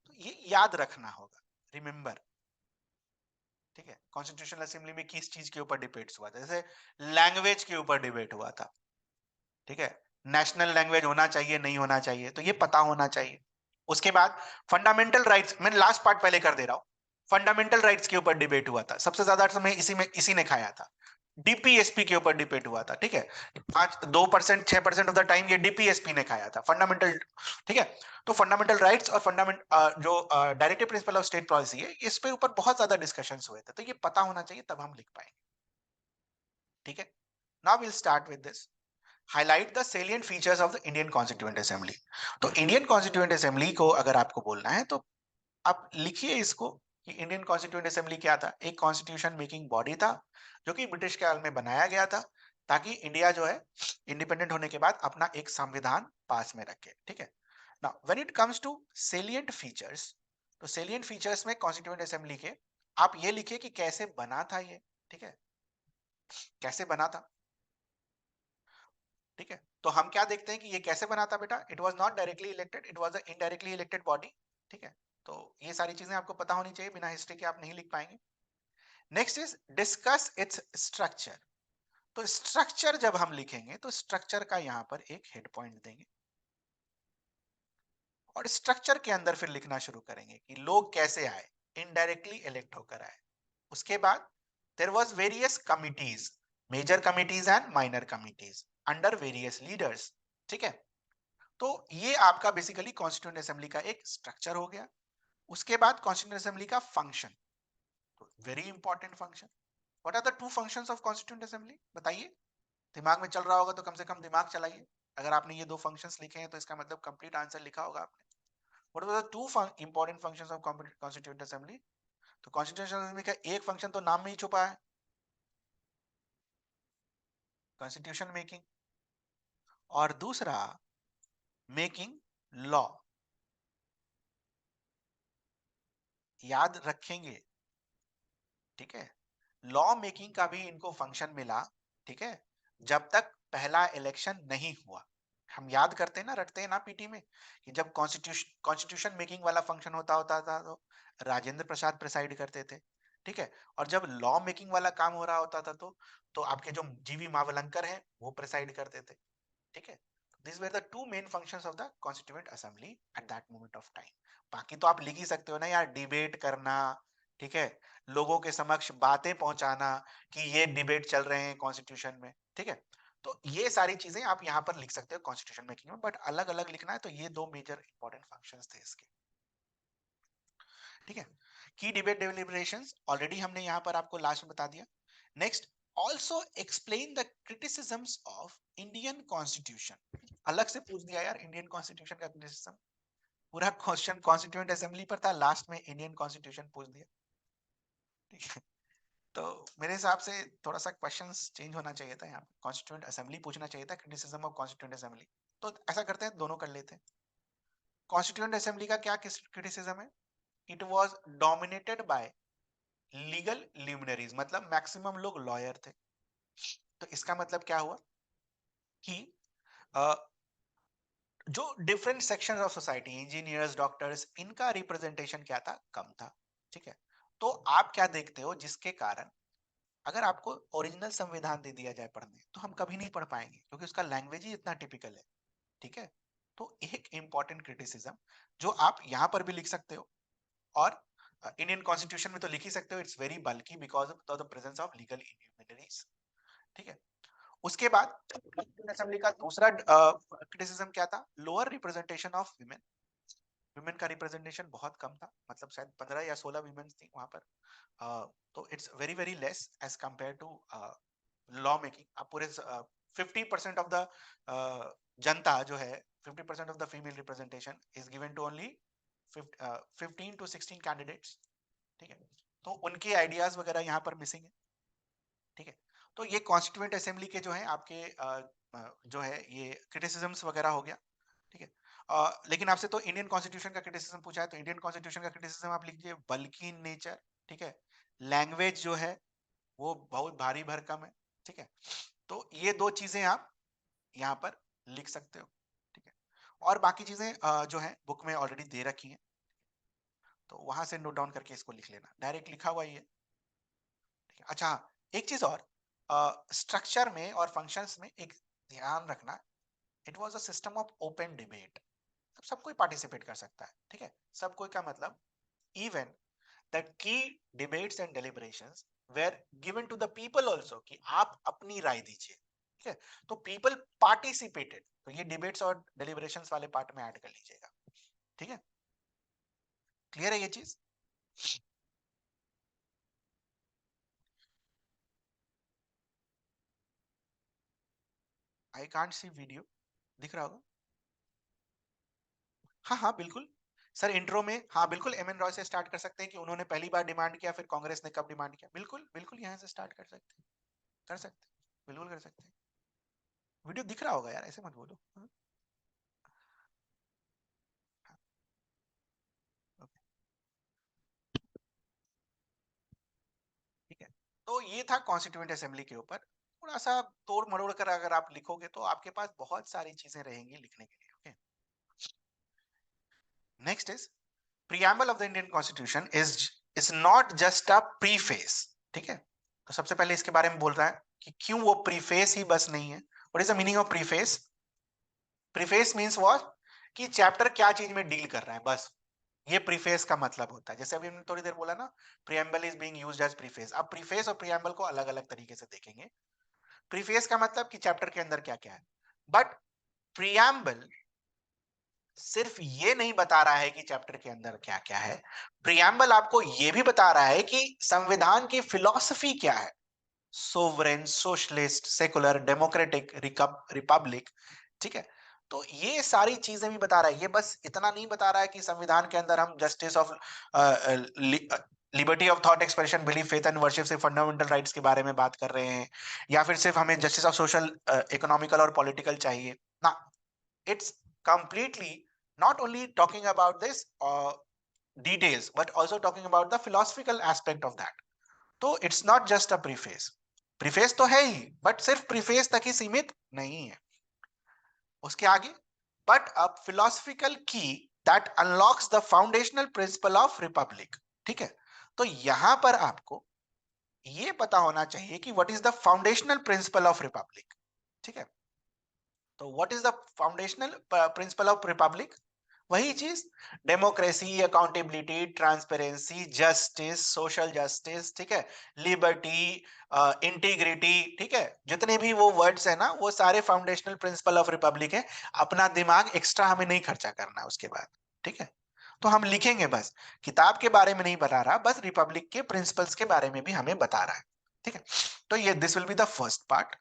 तो ये याद रखना होगा, रिमेंबर। ठीक है, कॉन्स्टिट्यूशनल असेंबली में किस चीज के ऊपर डिबेट्स हुआ था? जैसे लैंग्वेज के ऊपर डिबेट हुआ था। ठीक है, नेशनल लैंग्वेज होना चाहिए नहीं होना चाहिए, तो ये पता होना चाहिए। उसके बाद फंडामेंटल राइट्स, मैं लास्ट पार्ट पहले कर दे रहा हूं। फंडामेंटल राइट्स के ऊपर डिबेट हुआ था, सबसे ज्यादा समय इसी ने खाया था। डीपीएसपी के ऊपर डिबेट हुआ था। ठीक है, 2%, 6% ऑफ द टाइम ये डीपीएसपी ने खाया था, फंडामेंटल। ठीक है, तो फंडामेंटल राइट्स और फंडामेंट जो directive principle of state policy है, इस पे ऊपर बहुत ज्यादा डिस्कशंस हुए थे, तो ये पता होना चाहिए, तब हम लिख पाएंगे। ठीक है, now will start with this. Highlight the salient features of the Indian constituent assembly. तो इंडियन कॉन्स्टिट्यूएंट असेंबली को अगर आपको बोलना है तो आप लिखिए इसको कि इंडियन कॉन्स्टिट्यूएंट असेंबली क्या था? एक कॉन्स्टिट्यूशन मेकिंग बॉडी था जो कि ब्रिटिश काल में बनाया गया था, ताकि इंडिया जो है इंडिपेंडेंट होने के बाद अपना एक संविधान पास में रखे। ठीक है, now when it comes to salient features, तो सेलिएंट फीचर्स में कॉन्स्टिट्यूएंट असेंबली के आप ये लिखिए कि कैसे बना था ये। ठीक है, कैसे बना था? ठीक है, तो हम क्या देखते हैं कि ये कैसे बना था बेटा? It was not directly elected, it was a indirectly elected body. ठीक है, तो ये सारी चीजें आपको पता होनी चाहिए, बिना हिस्ट्री के आप नहीं लिख पाएंगे। Next is discuss its structure. तो स्ट्रक्चर जब हम लिखेंगे तो स्ट्रक्चर का यहां पर एक हेड पॉइंट देंगे, और स्ट्रक्चर के अंदर फिर लिखना शुरू करेंगे कि लोग कैसे आए, इनडायरेक्टली इलेक्ट होकर आए। उसके बाद there was various committees, major committees and minor committees under various leaders. ठीक है, तो ये आपका बेसिकली कॉन्स्टिट्यूएंट असेंबली का एक स्ट्रक्चर हो गया। उसके बाद कॉन्स्टिट्यूएंट असेंबली का function, very important function. What are the two functions of constituent assembly? बताइए, दिमाग में चल रहा होगा तो कम से कम दिमाग चलाइए। अगर आपने ये दो फंक्शंस लिखे हैं तो इसका मतलब कंप्लीट आंसर लिखा होगा आपने। What are the two important functions of constituent assembly? तो कॉन्स्टिट्यूएंट असेंबली का एक फंक्शन तो नाम में ही छुपा है, कॉन्स्टिट्यूशन मेकिंग, और दूसरा मेकिंग लॉ। याद रखेंगे। ठीक है, लॉ मेकिंग का भी इनको फंक्शन मिला। ठीक है, जब तक पहला इलेक्शन नहीं हुआ। हम याद करते हैं ना, रटते हैं ना पीटी में, कि जब कॉन्स्टिट्यूशन मेकिंग वाला फंक्शन होता था तो राजेंद्र प्रसाद प्रिसाइड करते थे। ठीक है, और जब लॉ मेकिंग वाला काम हो रहा होता था तो आपके जो जीवी मावलंकर हैं वो प्रिसाइड करते थे। ठीक है, this were the two main functions of the constituent assembly at that moment of time. बाकी तो आप लिख ही सकते हो ना यार, डिबेट करना। ठीक है, लोगों के समक्ष बातें पहुंचाना कि ये डिबेट चल रहे हैं कॉन्स्टिट्यूशन में। ठीक है, तो ये सारी चीजें आप यहाँ पर लिख सकते हो कॉन्स्टिट्यूशन मेकिंग में, बट अलग अलग लिखना है, तो ये दो मेजर इंपॉर्टेंट फंक्शंस थे इसके। ठीक है, की डिबेट डिलिब्रेशंस ऑलरेडी हमने यहाँ पर आपको लास्ट में बता दिया। Next, also explain the criticisms of Indian constitution. अलग से पूछ दिया यार, इंडियन कॉन्स्टिट्यूशन का क्रिटिसिज्म। पूरा क्वेश्चन कॉन्स्टिट्यूएंट असेंबली पर था, लास्ट में इंडियन कॉन्स्टिट्यूशन पूछ दिया। ठीक है, तो मेरे हिसाब से थोड़ा सा क्वेश्चंस चेंज होना चाहिए था, यहाँ पे कॉन्स्टिट्यूएंट असेंबली पूछना चाहिए था, क्रिटिसिज्म ऑफ कॉन्स्टिट्यूएंट असेंबली। तो ऐसा करते हैं, दोनों कर लेते हैं। कॉन्स्टिट्यूएंट असेंबली का क्या क्रिटिसिज्म है? It was dominated by legal luminaries, मतलब मैक्सिमम लोग लॉयर थे। तो इसका मतलब क्या हुआ कि अ, जो different sections of society, engineers, doctors, इनका रिप्रेजेंटेशन क्या था? कम था। ठीक है, तो आप क्या देखते हो, जिसके कारण अगर आपको ओरिजिनल संविधान दे दिया जाए पढ़ने, तो हम कभी नहीं पढ़ पाएंगे, क्योंकि उसका लैंग्वेज ही इतना टिपिकल है। ठीक है, तो एक इंपॉर्टेंट क्रिटिसिज्म जो आप यहाँ पर भी लिख सकते हो, और इंडियन कॉन्स्टिट्यूशन में तो लिख ही सकते हो, it's very bulky because of the presence of legal independence. ठीक है, उसके बाद असेंबली का दूसरा क्रिटिसिज्म क्या था? Lower representation of women. Women का रिप्रेजेंटेशन बहुत कम था, मतलब शायद 15 या 16 विमेन थी वहां पर। तो it's very very less as compare to law making. आप पूरे 50% ऑफ द जनता जो है, 50% of the female representation is given to only 15 to 16 candidates. ठीक है, तो उनके आइडियाज वगैरह यहाँ पर मिसिंग है। ठीक है, तो ये कॉन्स्टिट्यूएंट असेंबली के जो है आपके जो है ये क्रिटिसिजम्स वगैरह हो गया। ठीक है, लेकिन आपसे तो इंडियन कॉन्स्टिट्यूशन का क्रिटिसिज्म पूछा है, तो इंडियन कॉन्स्टिट्यूशन का क्रिटिसिज्म आप लिख लीजिए बल्कि इन नेचर, ठीक है। लैंग्वेज जो है वो बहुत भारी भरकम है, ठीक है। तो ये दो चीजें आप यहाँ पर लिख सकते हो, ठीक है। और बाकी चीजें जो है बुक में ऑलरेडी दे रखी हैं, तो वहां से नोट डाउन करके इसको लिख लेना, डायरेक्ट लिखा हुआ ही है, ठीक है। अच्छा हाँ, एक चीज और, स्ट्रक्चर में और फंक्शंस में एक ध्यान रखना, it was a system of open debate, सब कोई पार्टिसिपेट कर सकता है, ठीक है। सब कोई का मतलब even that key debates and deliberations were given to the people also, कि आप अपनी राय दीजिए, ठीक है। तो people participated, तो ये debates और deliberations वाले पार्ट में ऐड कर लीजिएगा, ठीक है। क्लियर है ये चीज? आई कांट सी वीडियो, दिख रहा होगा? हाँ हाँ बिल्कुल सर, इंट्रो में हाँ बिल्कुल एम एन रॉय से स्टार्ट कर सकते हैं कि उन्होंने पहली बार डिमांड किया, फिर कांग्रेस ने कब डिमांड किया, बिल्कुल बिल्कुल यहाँ से स्टार्ट कर सकते हैं, कर सकते हैं, बिल्कुल कर सकते हैं। वीडियो दिख रहा होगा यार, ऐसे मत बोलो। हाँ, हाँ, ओके, ठीक है। तो ये था कॉन्स्टिट्यूएंट असेंबली के ऊपर, थोड़ा सा तोड़ मरोड़ कर अगर आप लिखोगे तो आपके पास बहुत सारी चीजें रहेंगी लिखने के लिए, okay. Next is preamble of the Indian constitution is not just a preface, ठीक है। तो सबसे पहले इसके बारे में बोल रहा है कि क्यों वो प्रीफेस ही बस नहीं है। What is the meaning of preface? Preface means what, कि चैप्टर क्या चीज में डील कर रहा है, बस ये प्रीफेस का मतलब होता है। जैसे अभी हमने थोड़ी देर बोला ना, preamble is being used as preface. अब प्रीफेस और प्रीएम्बल को अलग अलग तरीके से देखेंगे। प्रीफेस का मतलब कि चैप्टर के अंदर क्या क्या है, बट प्रीएम्बल सिर्फ ये नहीं बता रहा है कि चैप्टर के अंदर क्या क्या है, प्रीएम्बल आपको ये भी बता रहा है कि संविधान की फिलॉसफी क्या है, sovereign, socialist, secular, democratic, Republic, ठीक है। तो ये सारी चीजें भी बता रहा है। ये बस इतना नहीं बता रहा है कि संविधान के अंदर हम justice of liberty of thought expression, belief, faith and worship से फंडामेंटल राइट्स के बारे में बात कर रहे हैं, या फिर सिर्फ हमें जस्टिस ऑफ सोशल, इकोनॉमिकल और पॉलिटिकल चाहिए ना। It's completely not only talking about this details but also talking about the philosophical aspect of that. तो it's not just a preface, preface तो है ही बट सिर्फ प्रीफेस तक ही सीमित नहीं है, उसके आगे बट अ फिलोसफिकल की that unlocks the foundational principle of republic, ठीक है। तो यहां पर आपको ये पता होना चाहिए कि what is the foundational principle of republic, ठीक है। तो what is the foundational principle of Republic? वही चीज, democracy, accountability, transparency, justice, social justice, ठीक है, लिबर्टी, इंटीग्रिटी, ठीक है। जितने भी वो वर्ड्स है ना, वो सारे फाउंडेशनल प्रिंसिपल ऑफ रिपब्लिक है। अपना दिमाग एक्स्ट्रा हमें नहीं खर्चा करना उसके बाद, ठीक है। तो हम लिखेंगे बस, किताब के बारे में नहीं बता रहा, बस रिपब्लिक के प्रिंसिपल्स के बारे में भी हमें बता रहा है, ठीक है। तो ये this will be the first part.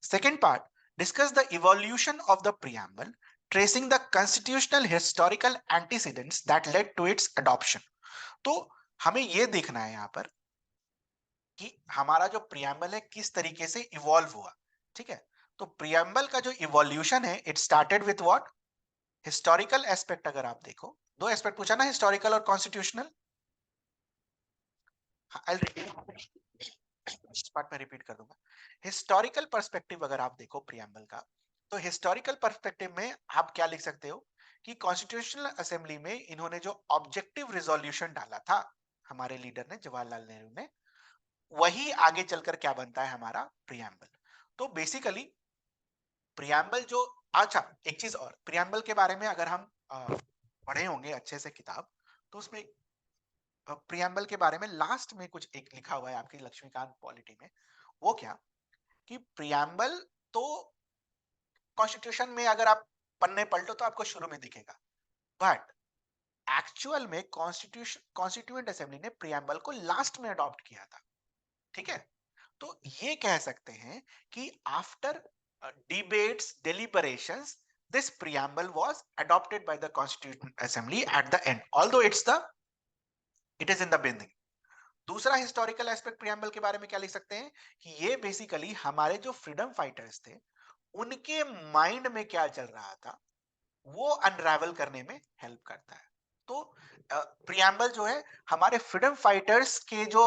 Second part, discuss the evolution of the preamble, tracing the constitutional historical antecedents that led to its adoption. तो हमें यह देखना है यहां पर कि हमारा जो प्रियम्बल है किस तरीके से इवॉल्व हुआ, ठीक है। तो प्रियम्बल का जो इवोल्यूशन है, it started with what, historical aspect. अगर आप देखो, दो एस्पेक्ट पूछा ना, हिस्टोरिकल और कॉन्स्टिट्यूशनल। इस पार्ट में रिपीट कर दूंगा। हिस्टोरिकल पर्सपेक्टिव अगर आप देखो प्रियम्बल का, तो हिस्टोरिकल पर्सपेक्टिव में आप क्या लिख सकते हो कि कॉन्स्टिट्यूशनल असेंबली में इन्होंने जो ऑब्जेक्टिव रिजोल्यूशन डाला था हमारे लीडर ने, जवाहरलाल नेहरू ने, वही आगे चलकर क्या बनता है हमारा प्रियम्बल। तो बेसिकली प्रियम्बल जो, अच्छा एक चीज और, प्रियम्बल के बारे में अगर हम पढ़े होंगे अच्छे से किताब, तो उसमें प्रियम्बल के बारे में लास्ट में कुछ एक लिखा हुआ है आपकी लक्ष्मीकांत पॉलिटी में। वो क्या, कि प्रियम्बल तो कॉन्स्टिट्यूशन में अगर आप पन्ने पलटो तो आपको शुरू में दिखेगा, बट एक्चुअल में कॉन्स्टिट्यूशन, कॉन्स्टिट्यूएंट असेंबली ने प्रियम्बल को लास्ट में अडॉप्ट किया था, ठीक है। तो ये कह सकते हैं कि after debates, deliberations, this preamble was adopted by the constituent assembly at the end, although it is in the beginning. दूसरा हिस्टोरिकल एस्पेक्ट प्रियम्बल के बारे में क्या लिख सकते हैं कि ये बेसिकली हमारे जो फ्रीडम फाइटर्स थे, उनके माइंड में क्या चल रहा था, वो अनरावल करने में हेल्प करता है। तो प्रियम्बल जो है हमारे फ्रीडम फाइटर्स के जो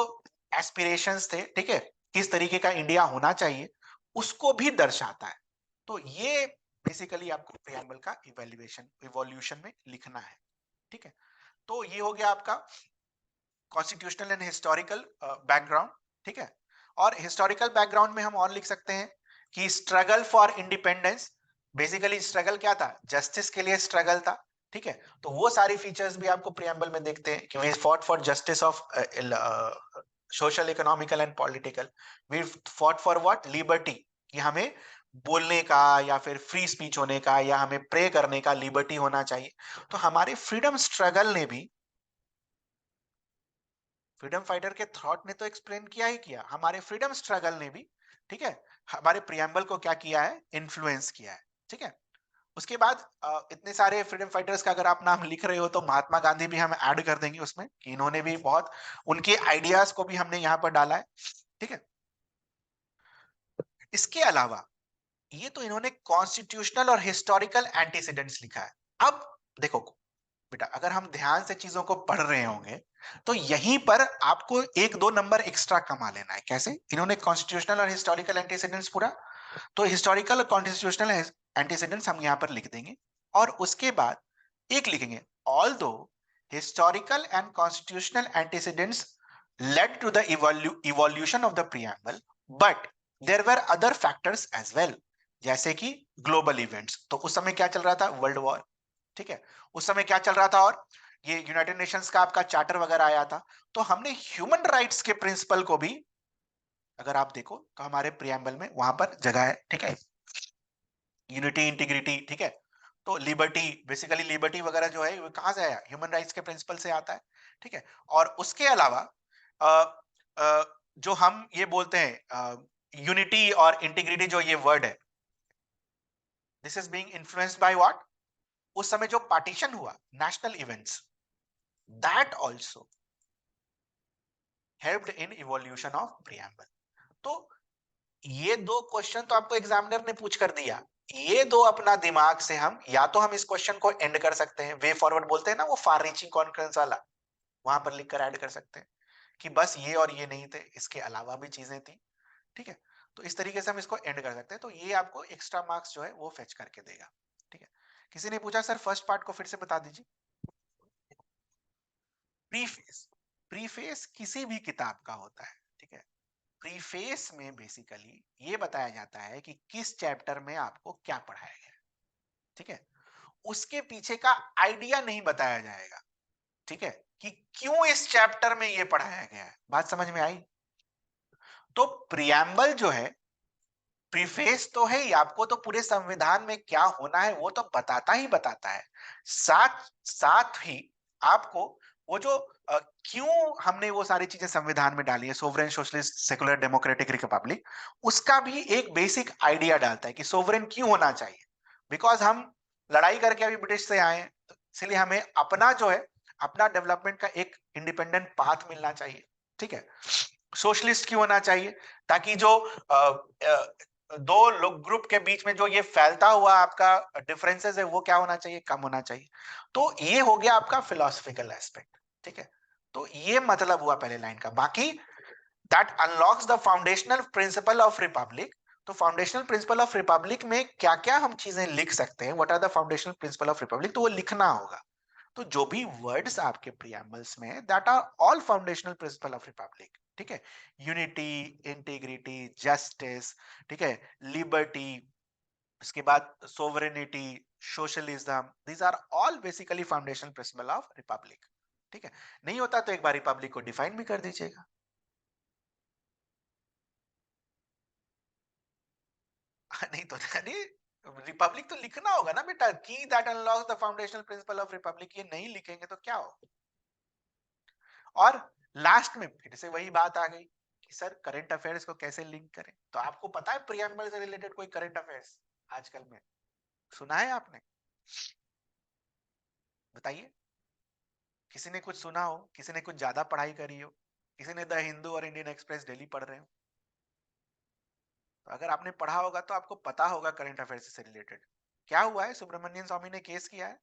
एस्पिरेशंस थे, ठीक है, किस तरीके का इंडिया होना चाहिए, उसको भी दर्शाता है। तो ये बेसिकली आपको प्रियम्बल का इवैल्यूएशन इवोल्यूशन में लिखना है, ठीक है। तो ये हो गया आपका कॉन्स्टिट्यूशनल एंड हिस्टोरिकल बैकग्राउंड, ठीक है। और हिस्टोरिकल बैकग्राउंड में हम और लिख सकते हैं कि struggle for independence, basically struggle क्या था, जस्टिस के लिए स्ट्रगल था, ठीक है। तो वो सारी फीचर्स भी आपको प्रियम्बल में देखते हैं कि we fought for justice of social, economical and political. We fought for what, liberty, कि हमें बोलने का या फिर फ्री स्पीच होने का या हमें प्रे करने का लिबर्टी होना चाहिए। तो हमारे फ्रीडम स्ट्रगल ने भी, फ्रीडम फाइटर के थॉट ने तो एक्सप्लेन किया ही किया, हमारे फ्रीडम स्ट्रगल ने भी, ठीक है, हमारे प्रियम्बल को क्या किया है, इन्फ्लुएंस किया है, ठीक है। उसके बाद इतने सारे फ्रीडम फाइटर्स का अगर आप नाम लिख रहे हो तो महात्मा गांधी भी हम ऐड कर देंगे उसमें, कि इन्होंने भी बहुत, उनके आइडियाज को भी हमने यहाँ पर डाला है, ठीक है। इसके अलावा ये तो इन्होंने कॉन्स्टिट्यूशनल और हिस्टोरिकल एंटीसीडेंट्स लिखा है। अब देखो बेटा, अगर हम ध्यान से चीजों को पढ़ रहे होंगे तो यहीं पर आपको एक दो नंबर एक्स्ट्रा कमा लेना है। कैसे? इन्होंने कॉन्स्टिट्यूशनल और हिस्टोरिकल एंटीसीडेंट्स पूरा, तो हिस्टोरिकल और कॉन्स्टिट्यूशनल एंटीसीडेंट्स हम यहां पर लिख देंगे, और उसके बाद एक लिखेंगे, ऑल दो historical and constitutional antecedents led to the evolution of the preamble, but there were other factors as well, जैसे कि ग्लोबल इवेंट्स। तो उस समय क्या चल रहा था, वर्ल्ड वॉर, ठीक है। उस समय क्या चल रहा था, और ये यूनाइटेड नेशंस का आपका चार्टर वगैरह आया था। तो हमने ह्यूमन राइट्स के प्रिंसिपल को भी, अगर आप देखो तो हमारे प्रियम्बल में वहां पर जगह है, ठीक है। यूनिटी, इंटीग्रिटी, ठीक है। तो लिबर्टी, बेसिकली लिबर्टी वगैरह जो है वो कहां से आया, ह्यूमन राइट्स के प्रिंसिपल से आता है, ठीक है। और उसके अलावा अ, अ, जो हम ये बोलते हैं यूनिटी और इंटीग्रिटी, जो ये वर्ड है, this is being influenced by what, उस समय जो पार्टीशन हुआ, national events, that also helped in evolution of preamble. तो ये दो क्वेश्चन तो आपको एग्जामिनर ने पूछ कर दिया, ये दो अपना दिमाग से हम, या तो हम इस क्वेश्चन को एंड कर सकते हैं, वे फॉरवर्ड बोलते हैं ना, वो फार रीचिंग कॉन्फ्रेंस वाला, वहां पर लिख कर ऐड कर सकते हैं कि बस ये और ये नहीं थे, इसके अलावा भी चीजें थी, ठीक है। तो इस तरीके से हम इसको एंड कर सकते हैं। तो ये आपको एक्स्ट्रा मार्क्स जो है वो फेच करके देगा, ठीक है। किसी ने पूछा सर फर्स्ट पार्ट को फिर से बता दीजिए। प्रीफेस, प्रीफेस किसी भी किताब का होता है, ठीक है। प्रीफेस में बेसिकली ये बताया जाता है कि किस चैप्टर में आपको क्या पढ़ाया गया, ठीक है। उसके पीछे का आइडिया नहीं बताया जाएगा, ठीक है, कि क्यों इस चैप्टर में ये पढ़ाया गया है। बात समझ में आई? तो प्रियम्बल जो है, प्रीफेस तो है ही, आपको तो पूरे संविधान में क्या होना है वो तो बताता ही बताता है, साथ साथ ही आपको वो जो क्यों हमने वो सारी चीजें संविधान में डाली है, sovereign, socialist, secular, democratic, Republic, उसका भी एक बेसिक आइडिया डालता है कि सोवरेन क्यों होना चाहिए। बिकॉज हम लड़ाई करके अभी ब्रिटिश से आए हैं, तो इसलिए हमें अपना जो है, अपना डेवलपमेंट का एक इंडिपेंडेंट पाथ मिलना चाहिए, ठीक है। सोशलिस्ट क्यों होना चाहिए, ताकि जो दो लोग ग्रुप के बीच में जो ये फैलता हुआ आपका डिफरेंसेस है वो क्या होना चाहिए, कम होना चाहिए। तो ये हो गया आपका फिलोसफिकल एस्पेक्ट, ठीक है। तो ये मतलब हुआ पहले लाइन का। बाकी that unlocks the foundational principle of republic. तो फाउंडेशनल प्रिंसिपल ऑफ रिपब्लिक में क्या क्या हम चीजें लिख सकते हैं, what are the foundational principle of republic, तो वो लिखना होगा। तो जो भी वर्ड्स आपके प्रियम्बल्स में, that are all foundational principle of republic, ठीक है। यूनिटी, इंटीग्रिटी, जस्टिस, ठीक है, लिबर्टी, इसके बाद sovereignty, socialism, these are all basically foundational principle of republic, ठीक है। नहीं होता तो एक बार रिपब्लिक को डिफाइन भी कर दीजिएगा। नहीं तो नहीं, रिपब्लिक तो लिखना होगा ना बेटा, की that unlocks the foundational principle of Republic, ये नहीं लिखेंगे तो क्या हो। और लास्ट में फिर से वही बात आ गई कि सर करंट अफेयर्स को कैसे लिंक करें। तो आपको पता है प्रियम्बल से रिलेटेड कोई करंट अफेयर्स आजकल में सुना है आपने? बताइए, किसी ने कुछ सुना हो, किसी ने कुछ ज्यादा पढ़ाई करी हो, किसी ने द हिंदू और इंडियन एक्सप्रेस डेली पढ़ रहे हो। तो अगर आपने पढ़ा होगा तो आपको पता होगा करंट अफेयर्स से रिलेटेड। क्या हुआ है, सुब्रमण्यम स्वामी ने केस किया है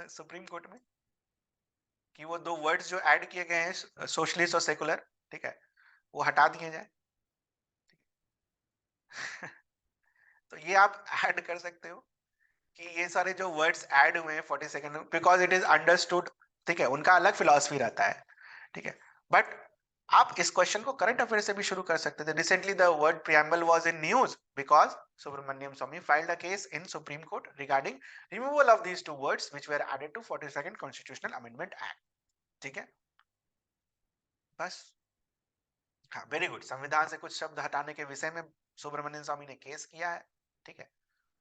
सुप्रीम कोर्ट में कि वो दो वर्ड्स जो ऐड किए गए हैं, सोशलिस्ट और सेकुलर, ठीक है, वो हटा दिए जाए। तो ये आप ऐड कर सकते हो कि ये सारे जो वर्ड्स ऐड हुए हैं 42nd, because it is understood, ठीक है, उनका अलग फिलॉसफी रहता है, ठीक है। बट आप इस क्वेश्चन को करंट अफेयर से भी शुरू कर सकते थे। Recently the word preamble was in news because Subramanian Swamy filed a case in supreme court regarding removal of these two words which were added to 42nd constitutional amendment act, ठीक है, बस। हाँ, वेरी गुड, संविधान से कुछ शब्द हटाने के विषय में सुब्रमण्यम स्वामी ने केस किया है, ठीक है,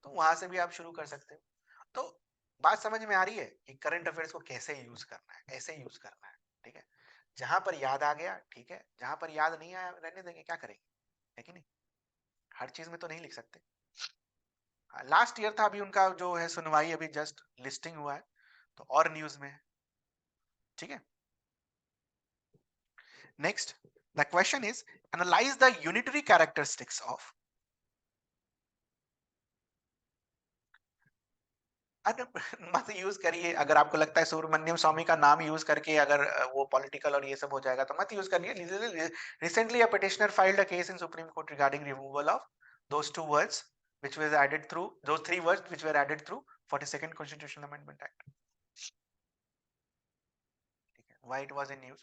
तो वहां से भी आप शुरू कर सकते हो। तो बात समझ में आ रही है कि करंट अफेयर्स को कैसे यूज करना है, ऐसे यूज करना है, ठीक है। जहां पर याद आ गया ठीक है, जहां पर याद नहीं आया रहने देंगे, क्या करेंगे, है कि नहीं, हर चीज में तो नहीं लिख सकते। लास्ट ईयर था, अभी उनका जो है सुनवाई अभी जस्ट लिस्टिंग हुआ है, तो और न्यूज में है, ठीक है। Next, the question is analyse the unitary characteristics of, अरे मत यूज करिए, अगर आपको लगता है सुब्रमण्यम स्वामी का नाम यूज करके अगर वो पॉलिटिकल और ये सब हो जाएगा तो मत यूज करिए। Recently a petitioner filed a case in supreme court regarding removal of those two words which was added through those three words which were added through 42nd constitutional amendment act, ठीक है, why it was in news,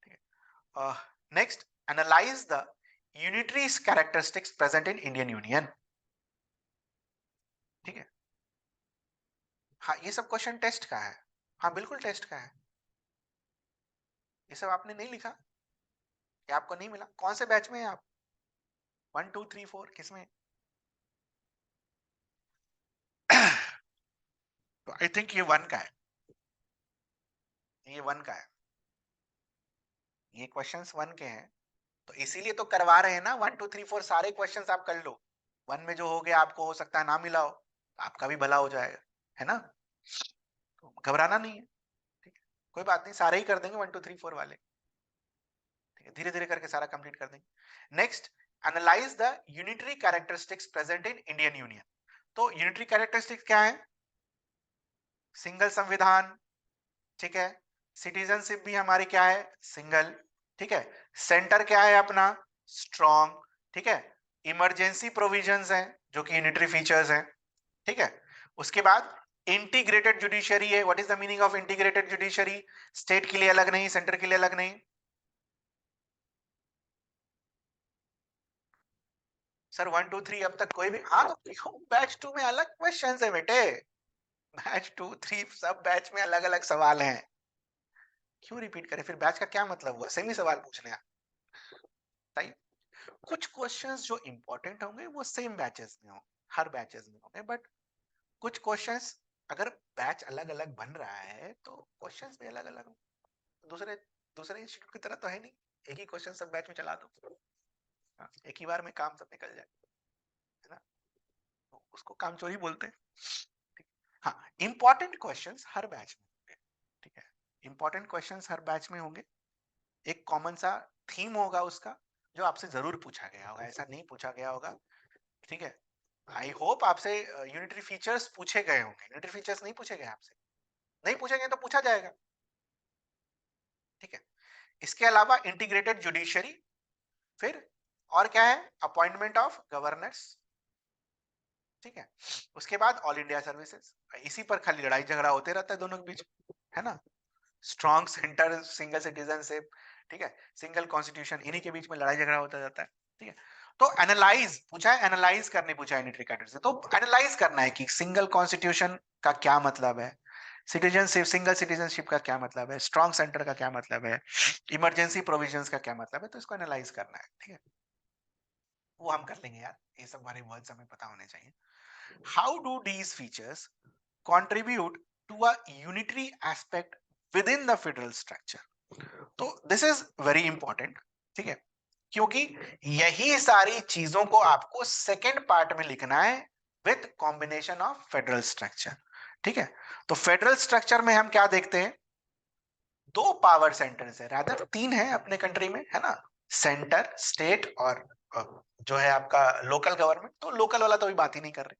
ठीक है। Next, analyse the unitary characteristics present in Indian union, ठीक है। हाँ, ये सब question test का है, हाँ बिल्कुल टेस्ट का है, ये सब आपने नहीं लिखा, ये आपको नहीं मिला, कौन से बैच में है आप, 1 2 3 4 किसमें तो आई थिंक ये 1 का है, ये 1 का है, ये क्वेश्चंस 1 के हैं, तो इसीलिए तो करवा रहे हैं ना, 1 2 3 4 सारे क्वेश्चंस आप कर लो, 1 में जो हो गया आपको हो सकता है ना मिला हो, आपका भी भला हो जाएगा, है ना, तो घबराना नहीं है, ठीक है, कोई बात नहीं, सारे ही कर देंगे 1 2 3 4 वाले, ठीक है, धीरे धीरे करके सारा कंप्लीट कर देंगे। Next, analyse the unitary characteristics present in Indian union, तो यूनिटरी कैरेक्टरिस्टिक्स क्या है, सिंगल संविधान, ठीक है, सिटीजनशिप भी हमारी क्या है, सिंगल, ठीक है, सेंटर क्या है अपना, स्ट्रॉन्ग, ठीक है, इमरजेंसी प्रोविजंस हैं जो कि यूनिटरी फीचर्स हैं, ठीक है, उसके बाद इंटीग्रेटेड जुडिशरी है, what is the meaning of integrated judiciary, state के लिए अलग नहीं, सेंटर के लिए अलग नहीं, सर 1 2 3 अब तक कोई भी, हाँ तो बैच 2 में अलग क्वेश्चन है बेटे, बैच 2 3 सब बैच में अलग अलग सवाल हैं, क्यों रिपीट करें, फिर बैच का क्या मतलब हुआ, सेमी सवाल पूछने हैं, कुछ क्वेश्चंस जो इंपॉर्टेंट होंगे वो सेम बैचेस में होंगे, हर बैचेस में होंगे, बट कुछ क्वेश्चंस अगर बैच अलग अलग बन रहा है तो क्वेश्चंस भी अलग अलग दूसरे दूसरे इंस्टीट्यूट की तरह तो है नहीं, एक ही क्वेश्चन सब बैच में चला दो, हाँ, एक ही बार में काम सब निकल जाए, है ना, तो उसको कामचोरी बोलते हैं, ठीक। हाँ, इंपॉर्टेंट क्वेश्चंस हर बैच में होंगे, ठीक है, इंपॉर्टेंट क्वेश्चंस हर बैच में होंगे, एक कॉमन सा थीम होगा उसका जो आपसे जरूर पूछा गया होगा, ऐसा नहीं पूछा गया होगा, ठीक है। आई होप आपसे यूनिटरी फीचर्स पूछे गए होंगे, यूनिटरी फीचर्स नहीं पूछे गए आपसे, नहीं पूछे गए तो पूछा जाएगा, ठीक है। इसके अलावा इंटीग्रेटेड जुडिशरी, फिर और क्या है, अपॉइंटमेंट ऑफ गवर्नर्स, ठीक है, उसके बाद ऑल इंडिया सर्विसेज, इसी पर खाली लड़ाई झगड़ा होते रहता है दोनों के बीच, है ना, स्ट्रॉन्ग सेंटर, सिंगल सिटीजनशिप, ठीक है, सिंगल कॉन्स्टिट्यूशन, इन्हीं के बीच में लड़ाई झगड़ा होता जाता है, ठीक है। तो एनालाइज पूछा है, एनालाइज करने पूछा है यूनिटरी कैटेगरी से, तो एनालाइज करना है कि सिंगल कॉन्स्टिट्यूशन का क्या मतलब है, सिटीजनशिप, सिंगल सिटीजनशिप का क्या मतलब है, स्ट्रॉन्ग सेंटर का क्या मतलब है, इमरजेंसी प्रोविजंस का क्या मतलब है, तो इसको एनालाइज करना है, ठीक है, वो हम कर लेंगे यार, ये सब हमारे वर्ड्स हमें पता होने चाहिए। How do these features contribute to a unitary aspect within the federal structure, तो दिस इज वेरी इंपॉर्टेंट, ठीक है, क्योंकि यही सारी चीजों को आपको सेकेंड पार्ट में लिखना है with combination of federal structure, ठीक है। तो फेडरल स्ट्रक्चर में हम क्या देखते हैं, 2 पावर सेंटर्स है, रादर 3 है अपने कंट्री में, है ना, सेंटर, स्टेट और जो है आपका लोकल गवर्नमेंट। तो लोकल वाला तो अभी बात ही नहीं कर रहे।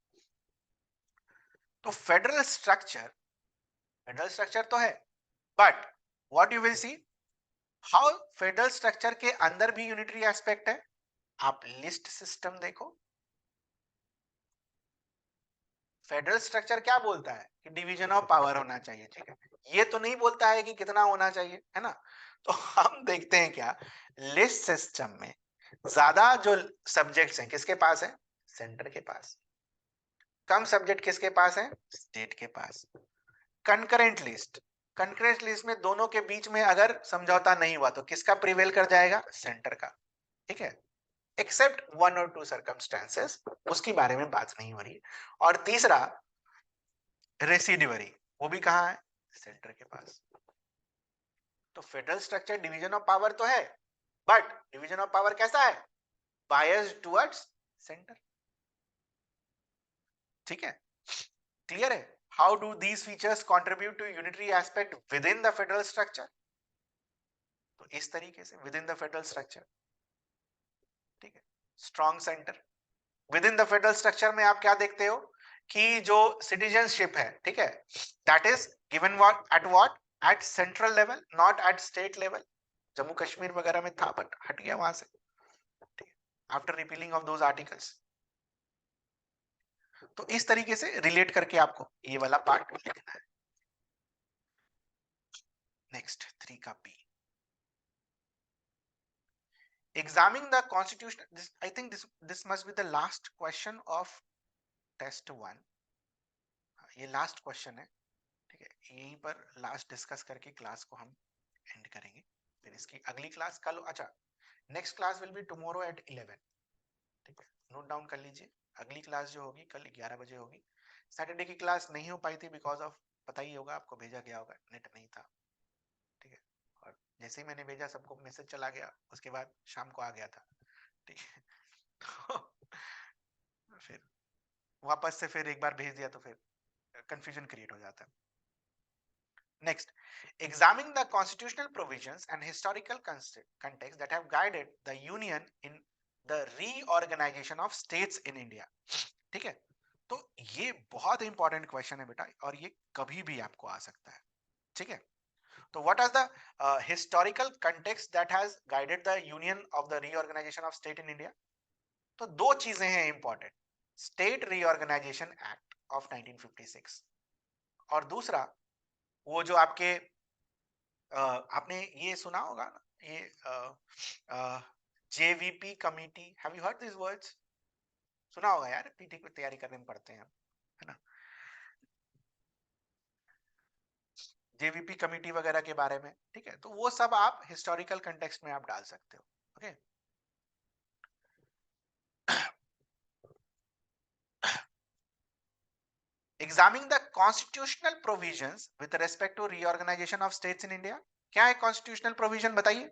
तो फेडरल स्ट्रक्चर तो है, but what you will see, how federal structure के अंदर भी यूनिटरी एस्पेक्ट है। आप लिस्ट सिस्टम देखो, फेडरल स्ट्रक्चर क्या बोलता है कि डिवीजन ऑफ पावर होना चाहिए, ठीक है, ये तो नहीं बोलता है कि कितना होना चाहिए, है ना। तो हम देखते हैं क्या, लिस्ट सिस्टम में ज्यादा जो सब्जेक्ट्स हैं किसके पास है, सेंटर के पास। कम सब्जेक्ट किसके पास है, स्टेट के पास। कंकरेंट लिस्ट में दोनों के बीच में अगर समझौता नहीं हुआ तो किसका प्रिवेल कर जाएगा, सेंटर का, ठीक है। एक्सेप्ट 1 और 2 सर्कमस्टेंसेस, उसके बारे में बात नहीं हो रही है। और तीसरा रेसिडिवरी, वो भी कहां है, सेंटर के पास। तो federal structure division of power तो है, बट डिवीजन ऑफ पावर कैसा है, बायस्ड टुवर्ड्स सेंटर, ठीक है। क्लियर है। How do these features contribute to unitary aspect within the federal structure. तो इस तरीके से within the federal structure, ठीक है। Strong centre, within the federal structure में आप क्या देखते हो कि जो सिटीजनशिप है, ठीक है, that is given what at central level, not at state level. Jammu Kashmir वगैरह में था बट हट गया वहां से, ठीक है, after repealing of those articles. तो इस तरीके से रिलेट करके आपको ये वाला पार्ट लिखना है। नेक्स्ट 3 का b, examining the constitution. I think this must be the last question of test 1। ये लास्ट क्वेश्चन है, ठीक है। यहीं पर लास्ट डिस्कस करके क्लास को हम एंड करेंगे। फिर इसकी अगली क्लास कल, अच्छा, next class will be tomorrow at 11, ठीक है, नोट डाउन कर लीजिए। अगली क्लास जो होगी कल 11 बजे होगी। सैटरडे की क्लास नहीं हो पाई थी बिकॉज ऑफ, पता ही होगा आपको, भेजा गया होगा, नेट नहीं था, ठीक है। और जैसे ही मैंने भेजा सबको मैसेज चला गया, उसके बाद शाम को आ गया था, ठीक है। तो फिर वापस से फिर एक बार भेज दिया तो फिर कंफ्यूजन क्रिएट हो जाता है। Next, examine the constitutional provisions and historical context that have guided the union in the reorganization of states in India. ठीक है, तो ये बहुत इंपॉर्टेंट क्वेश्चन है बेटा, और ये कभी भी आपको आ सकता है, ठीक है। तो what are the historical context that has guided the union of the reorganization of state in India? तो दो चीजें हैं important, state reorganisation act of 1956, और दूसरा वो जो आपके आपने ये सुना होगा ना, ये JVP committee, have you heard this words, सुना होगा यार, पीटी की तैयारी करने में पढ़ते हैं हम, है ना, जेवीपी कमिटी वगैरह के बारे में, ठीक है। तो वो सब आप हिस्टोरिकल कंटेक्स्ट में आप डाल सकते हो, okay. Examining the constitutional provisions with respect to reorganisation of states in India. क्या है कॉन्स्टिट्यूशनल प्रोविजन, बताइए।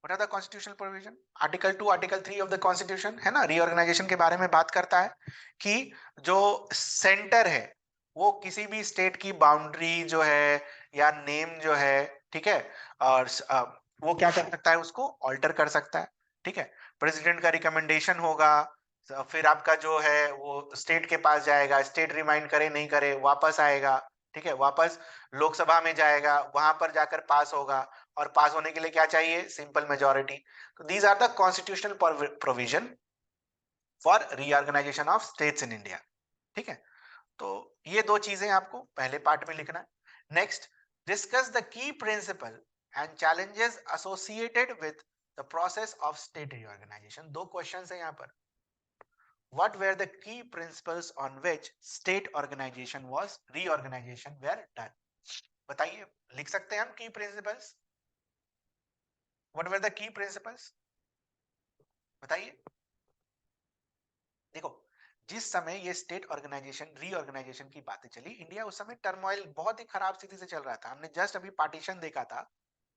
What are the constitutional provision? Article 2, article 3 of the constitution, है ना, रीऑर्गेनाइजेशन के बारे में बात करता है कि जो सेंटर है वो किसी भी स्टेट की बाउंड्री जो है या नेम जो है, ठीक है, और वो क्या कर सकता है, उसको ऑल्टर कर सकता है, ठीक है। प्रेसिडेंट का रिकमेंडेशन होगा, फिर आपका जो है वो स्टेट के पास जाएगा, स्टेट रिमाइंड करे नहीं करे वापस आएगा, ठीक है, वापस लोकसभा में जाएगा, वहां पर जाकर पास होगा, और पास होने के लिए क्या चाहिए, सिंपल मेजॉरिटी। तो these are the constitutional provision for reorganisation of states in India, ठीक है। तो ये दो चीजें आपको पहले पार्ट में लिखना है। Next, discuss the key principle and challenges associated with the process of state reorganisation. दो क्वेश्चंस है यहाँ पर। What were the key principles on which state organization was reorganization were done? बताइए, लिख सकते हैं हम की principles. What were the key principles? बताइए। देखो, जिस समय ये स्टेट ऑर्गेनाइजेशन रीऑर्गेनाइजेशन की बातें चली, इंडिया उस समय टर्मोइल बहुत ही खराब स्थिति से चल रहा था। हमने जस्ट अभी पार्टीशन देखा था,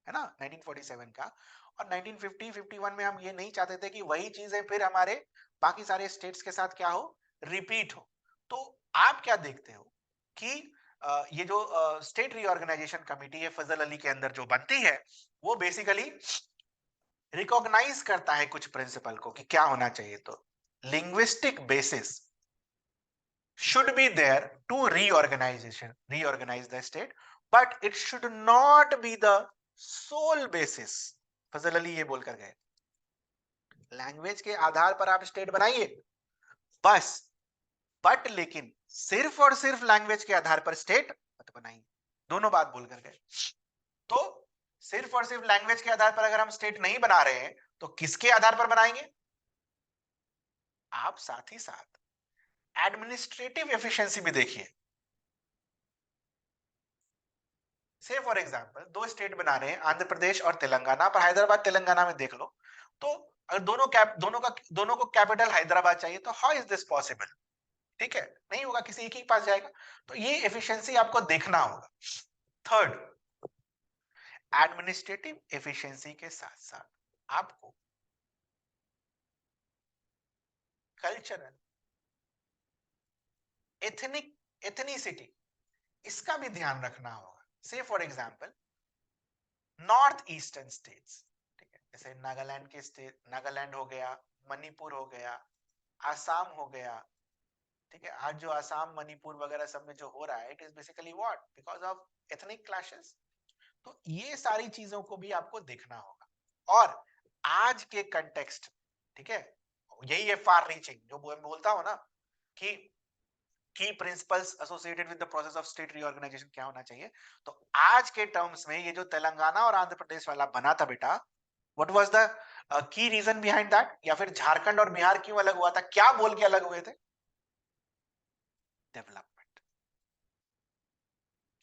है ना, 1947 का, और 1950-51 में हम ये नहीं चाहते थे कि वही चीजें फिर हमारे बाकी सारे स्टेट्स के साथ क्या हो, रिपीट हो। तो आप क्या देखते हो कि ये जो स्टेट रीऑर्गेनाइजेशन कमेटी है फजल अली के अंदर जो बनती है, वो बेसिकली रिकॉग्नाइज करता है कुछ प्रिंसिपल को कि क्या होना चाहिए। तो linguistic basis should be there to reorganize the state, but it should not be the sole basis। फजल अली ये बोलकर गए, लैंग्वेज के आधार पर आप स्टेट बनाइए बस, बट लेकिन सिर्फ और सिर्फ लैंग्वेज के आधार पर स्टेट मत बनाइए। दोनों बात बोलकर गए। तो सिर्फ और सिर्फ लैंग्वेज के आधार पर अगर हम स्टेट नहीं बना रहे हैं तो किसके आधार पर बनाएंगे? आप साथ ही साथ एडमिनिस्ट्रेटिव एफिशिएंसी भी देखिए। से फॉर एग्जांपल दो स्टेट बना रहे हैं, आंध्र प्रदेश और तेलंगाना, पर हैदराबाद तेलंगाना में देख लो तो अगर दोनों को कैपिटल हैदराबाद चाहिए तो हाउ इज दिस पॉसिबल? ठीक है, नहीं होगा, किसी एक ही के पास जाएगा। तो ये एफिशिएंसी आपको देखना होगा। थर्ड, एडमिनिस्ट्रेटिव एफिशिएंसी के साथ साथ आपको कल्चरल, एथनिक, एथनिसिटी, इसका भी ध्यान रखना होगा। से for example north eastern states, ठीक है, जैसे नागालैंड के स्टेट, नागालैंड हो गया, मणिपुर हो गया, आसाम हो गया, ठीक है। आज जो आसाम मणिपुर वगैरह सब में जो हो रहा है, it is basically what, because of ethnic clashes. तो ये सारी चीजों को भी आपको देखना होगा। और आज के कंटेक्स्ट, ठीक है, यही है फार रीचिंग जो मैं बोलता हूं ना कि key principles associated with the process of state reorganisation क्या होना चाहिए। तो आज के टर्म्स में ये जो तेलंगाना और आंध्र प्रदेश वाला बना था बेटा, what was the key reason behind that? या फिर झारखंड और बिहार क्यों अलग हुआ था, क्या बोल के अलग हुए थे? डेवलपमेंट।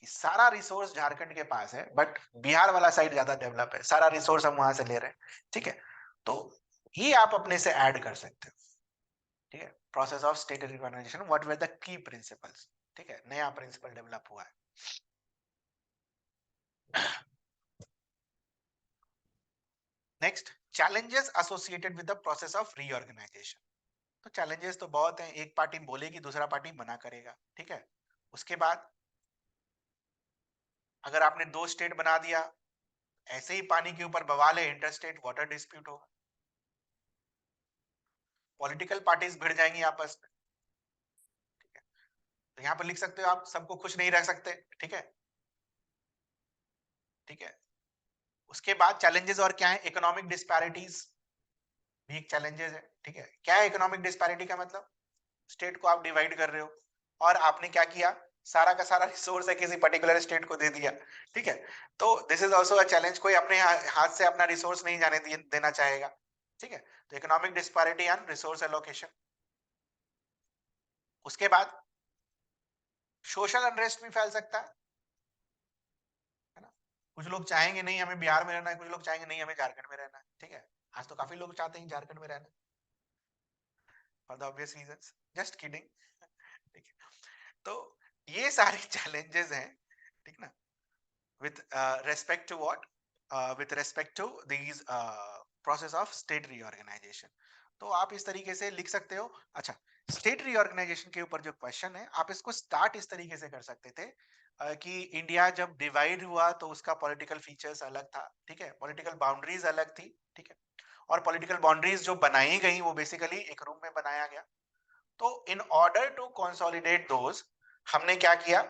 कि सारा रिसोर्स झारखंड के पास है बट बिहार वाला साइड ज्यादा डेवलप है, सारा रिसोर्स हम वहां से ले रहे हैं, ठीक है। तो ये आप अपने से ऐड कर सकते हो, ठीक है। Process of state recognition, what were the key principles, ठीक है, नया प्रिंसिपल डेवलप हुआ है। Next, challenges associated with the process of reorganisation. तो चैलेंजेस तो बहुत हैं, एक पार्टी बोलेगी दूसरा पार्टी मना करेगा, ठीक है। उसके बाद अगर आपने दो स्टेट बना दिया, ऐसे ही पानी के ऊपर बवाल है, इंटरस्टेट वाटर डिस्प्यूट होगा, पॉलिटिकल पार्टीज भिड़ जाएंगी आपस में, ठीक है। तो यहाँ पर लिख सकते हो आप, सबको खुश नहीं रख सकते, ठीक है, ठीक है। उसके बाद चैलेंजेस और क्या है? इकोनॉमिक डिस्पैरिटीज भी एक चैलेंजेस है, ठीक है। क्या है इकोनॉमिक डिस्पैरिटी का मतलब? स्टेट को आप डिवाइड कर रहे हो और आपने क्या किया, सारा का सारा रिसोर्स है किसी पर्टिकुलर स्टेट को दे दिया, ठीक है। तो this is also a challenge, कोई अपने हाथ से अपना रिसोर्स नहीं जाने देना चाहेगा, ठीक है। तो economic disparity and resource allocation. उसके बाद सोशल अनरेस्ट भी फैल सकता है ना। कुछ लोग चाहेंगे नहीं हमें बिहार में रहना है, कुछ लोग चाहेंगे नहीं हमें झारखंड में रहना है, ठीक है। आज तो काफी लोग चाहते हैं झारखंड में रहना, for the obvious reasons, just kidding, ठीक है। तो ये सारे चैलेंजेस हैं, ठीक ना, with respect to what, with respect to these process of state reorganization। तो आप इस तरीके से लिख सकते हो। अच्छा, स्टेट रीऑर्गेनाइजेशन के ऊपर जो क्वेश्चन है, आप इसको स्टार्ट इस तरीके से कर सकते थे कि इंडिया जब डिवाइड हुआ तो उसका पॉलिटिकल फीचर्स अलग था, ठीक है, पॉलिटिकल बाउंड्रीज अलग थी, ठीक है। और पॉलिटिकल बाउंड्रीज जो बनाई गई वो बेसिकली एक रूम में बनाया गया। तो in order to consolidate those, हमने क्या किया,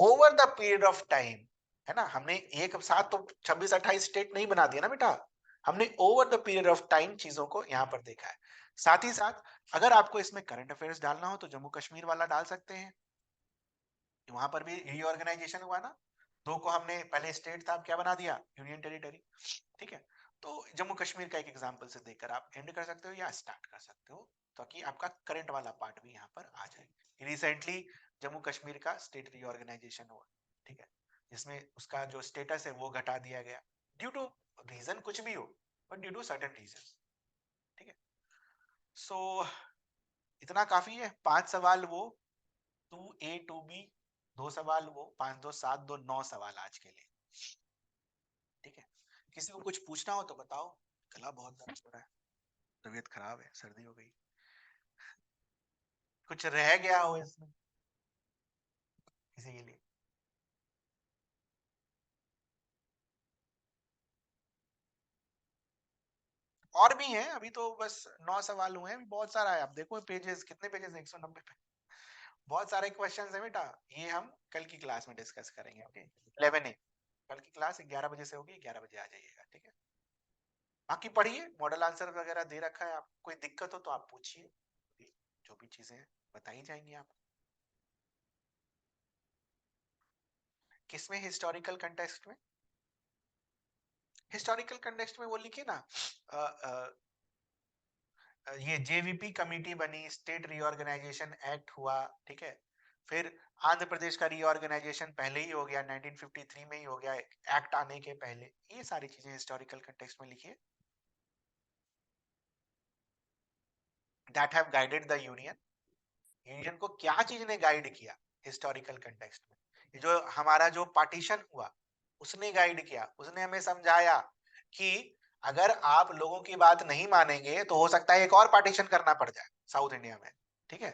over the period of time, है ना, हमने एक साथ तो 26-28 स्टेट नहीं बना दिया ना बेटा, हमने over the period of time चीजों को यहाँ पर देखा है। साथ ही साथ अगर आपको इसमें करंट अफेयर्स डालना हो तो जम्मू कश्मीर वाला डाल सकते हैं, वहां पर भी रीऑर्गेनाइजेशन हुआ ना, दो को हमने पहले स्टेट था, अब क्या बना दिया, यूनियन टेरिटरी, ठीक है। तो जम्मू कश्मीर का एक एग्जांपल से देखकर आप एंड कर सकते हो या स्टार्ट कर सकते हो, ताकि आपका करंट वाला पार्ट भी यहाँ पर आ जाए। रिसेंटली जम्मू कश्मीर का स्टेट रीऑर्गेनाइजेशन हुआ, ठीक है, जिसमें उसका जो स्टेटस है वो घटा दिया गया, ड्यू टू रीजन कुछ भी हो, but due to certain reason, ठीक है। सो इतना काफी है, 5 सवाल वो, 2A 2B, 2 सवाल वो, 5 2 7 2 9 सवाल आज के लिए, ठीक है। किसी को कुछ पूछना हो तो बताओ, गला बहुत दर्द हो रहा है, तबीयत खराब है, सर्दी हो गई, कुछ रह गया हो इसमें? किसी के लिए? और भी हैं, अभी तो बस 9 सवाल हुए हैं, बहुत सारा है। आप देखो पेजेस, कितने पेजेस हैं? 190 पे बहुत सारे क्वेश्चंस हैं बेटा। ये हम कल की क्लास में डिस्कस करेंगे। ओके 11 ए कल की क्लास 11 बजे से होगी, 11 बजे आ जाइएगा, ठीक है? बाकी पढ़िए, मॉडल आंसर वगैरह दे रखा है। आप कोई दिक्कत हो तो आप पूछिए, जो भी चीजें हैं बताई जाएंगी आपको। किसमें? हिस्टोरिकल कंटेक्स्ट में। हिस्टोरिकल कंटेक्स्ट में वो लिखिए ना, ये जेवीपी कमेटी बनी, स्टेट रीऑर्गेनाइजेशन एक्ट हुआ, ठीक है? फिर आंध्र प्रदेश का रीऑर्गेनाइजेशन पहले ही हो गया, 1953 में ही हो गया, एक्ट आने के पहले। ये सारी चीजें हिस्टोरिकल कंटेक्स्ट में लिखिए। That have guided the union. Union को क्या चीज ने गाइड किया हिस्टोरिकल कंटेक्स्ट में? ये जो हमारा जो पार्टीशन हुआ, उसने गाइड किया, उसने हमें समझाया कि अगर आप लोगों की बात नहीं मानेंगे तो हो सकता है एक और पार्टीशन करना पड़ जाए साउथ इंडिया में, ठीक है?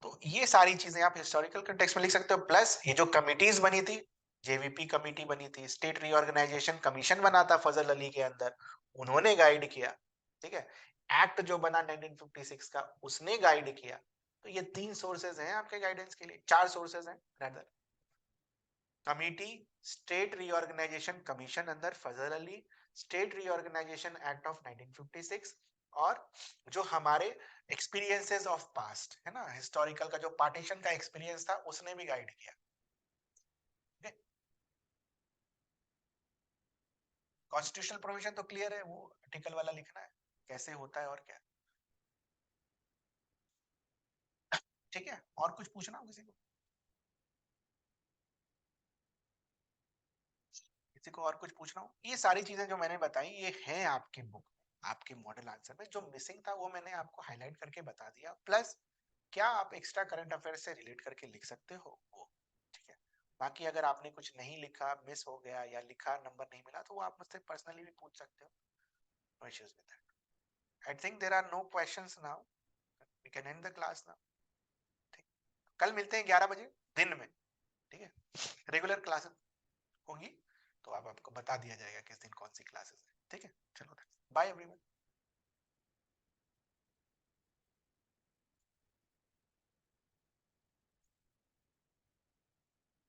तो ये सारी चीजें आप हिस्टोरिकल कंटेक्स्ट में लिख सकते हो। प्लस ये जो कमिटीज बनी थी, जेवीपी कमेटी बनी थी, स्टेट रीऑर्गेनाइजेशन कमीशन बना था फजल अली के अंदर, उन्होंने गाइड किया, ठीक है? एक्ट जो बना 1956 का, उसने गाइड किया। तो ये 3 सोर्सेज हैं आपके गाइडेंस के लिए, 4 सोर्सेज हैं rather. Committee, state reorganisation commission अंदर Fazal Ali, state reorganisation act of 1956, और जो हमारे एक्सपीरियंसेस ऑफ पास्ट है ना, हिस्टोरिकल का जो पार्टीशन का एक्सपीरियंस था, उसने भी गाइड किया। कॉन्स्टिट्यूशनल प्रोविजन तो क्लियर है, वो आर्टिकल वाला लिखना है कैसे होता है और क्या, ठीक है? और कुछ पूछना हो किसी को? किसी को और कुछ पूछना हो? ये सारी चीजें जो मैंने बताई ये हैं आपकी बुक, आपके मॉडल आंसर में। जो मिसिंग था वो मैंने आपको हाईलाइट करके बता दिया। प्लस क्या आप एक्स्ट्रा करंट अफेयर से रिलेट करके लिख सकते हो वो, ठीक है? बाकी अगर आपने कुछ नहीं लिखा, मिस हो गया, या लिखा नंबर नहीं मिला, तो वो आप मुझसे पर्सनली भी पूछ सकते हो। No issues with that. I think there are no questions now, we can end the class now, ठीक? कल मिलते हैं 11 बजे दिन में, ठीक है? रेगुलर क्लासेस होंगी तो अब आपको बता दिया जाएगा किस दिन कौन सी क्लासेस है, ठीक है? चलो बाय एवरीवन।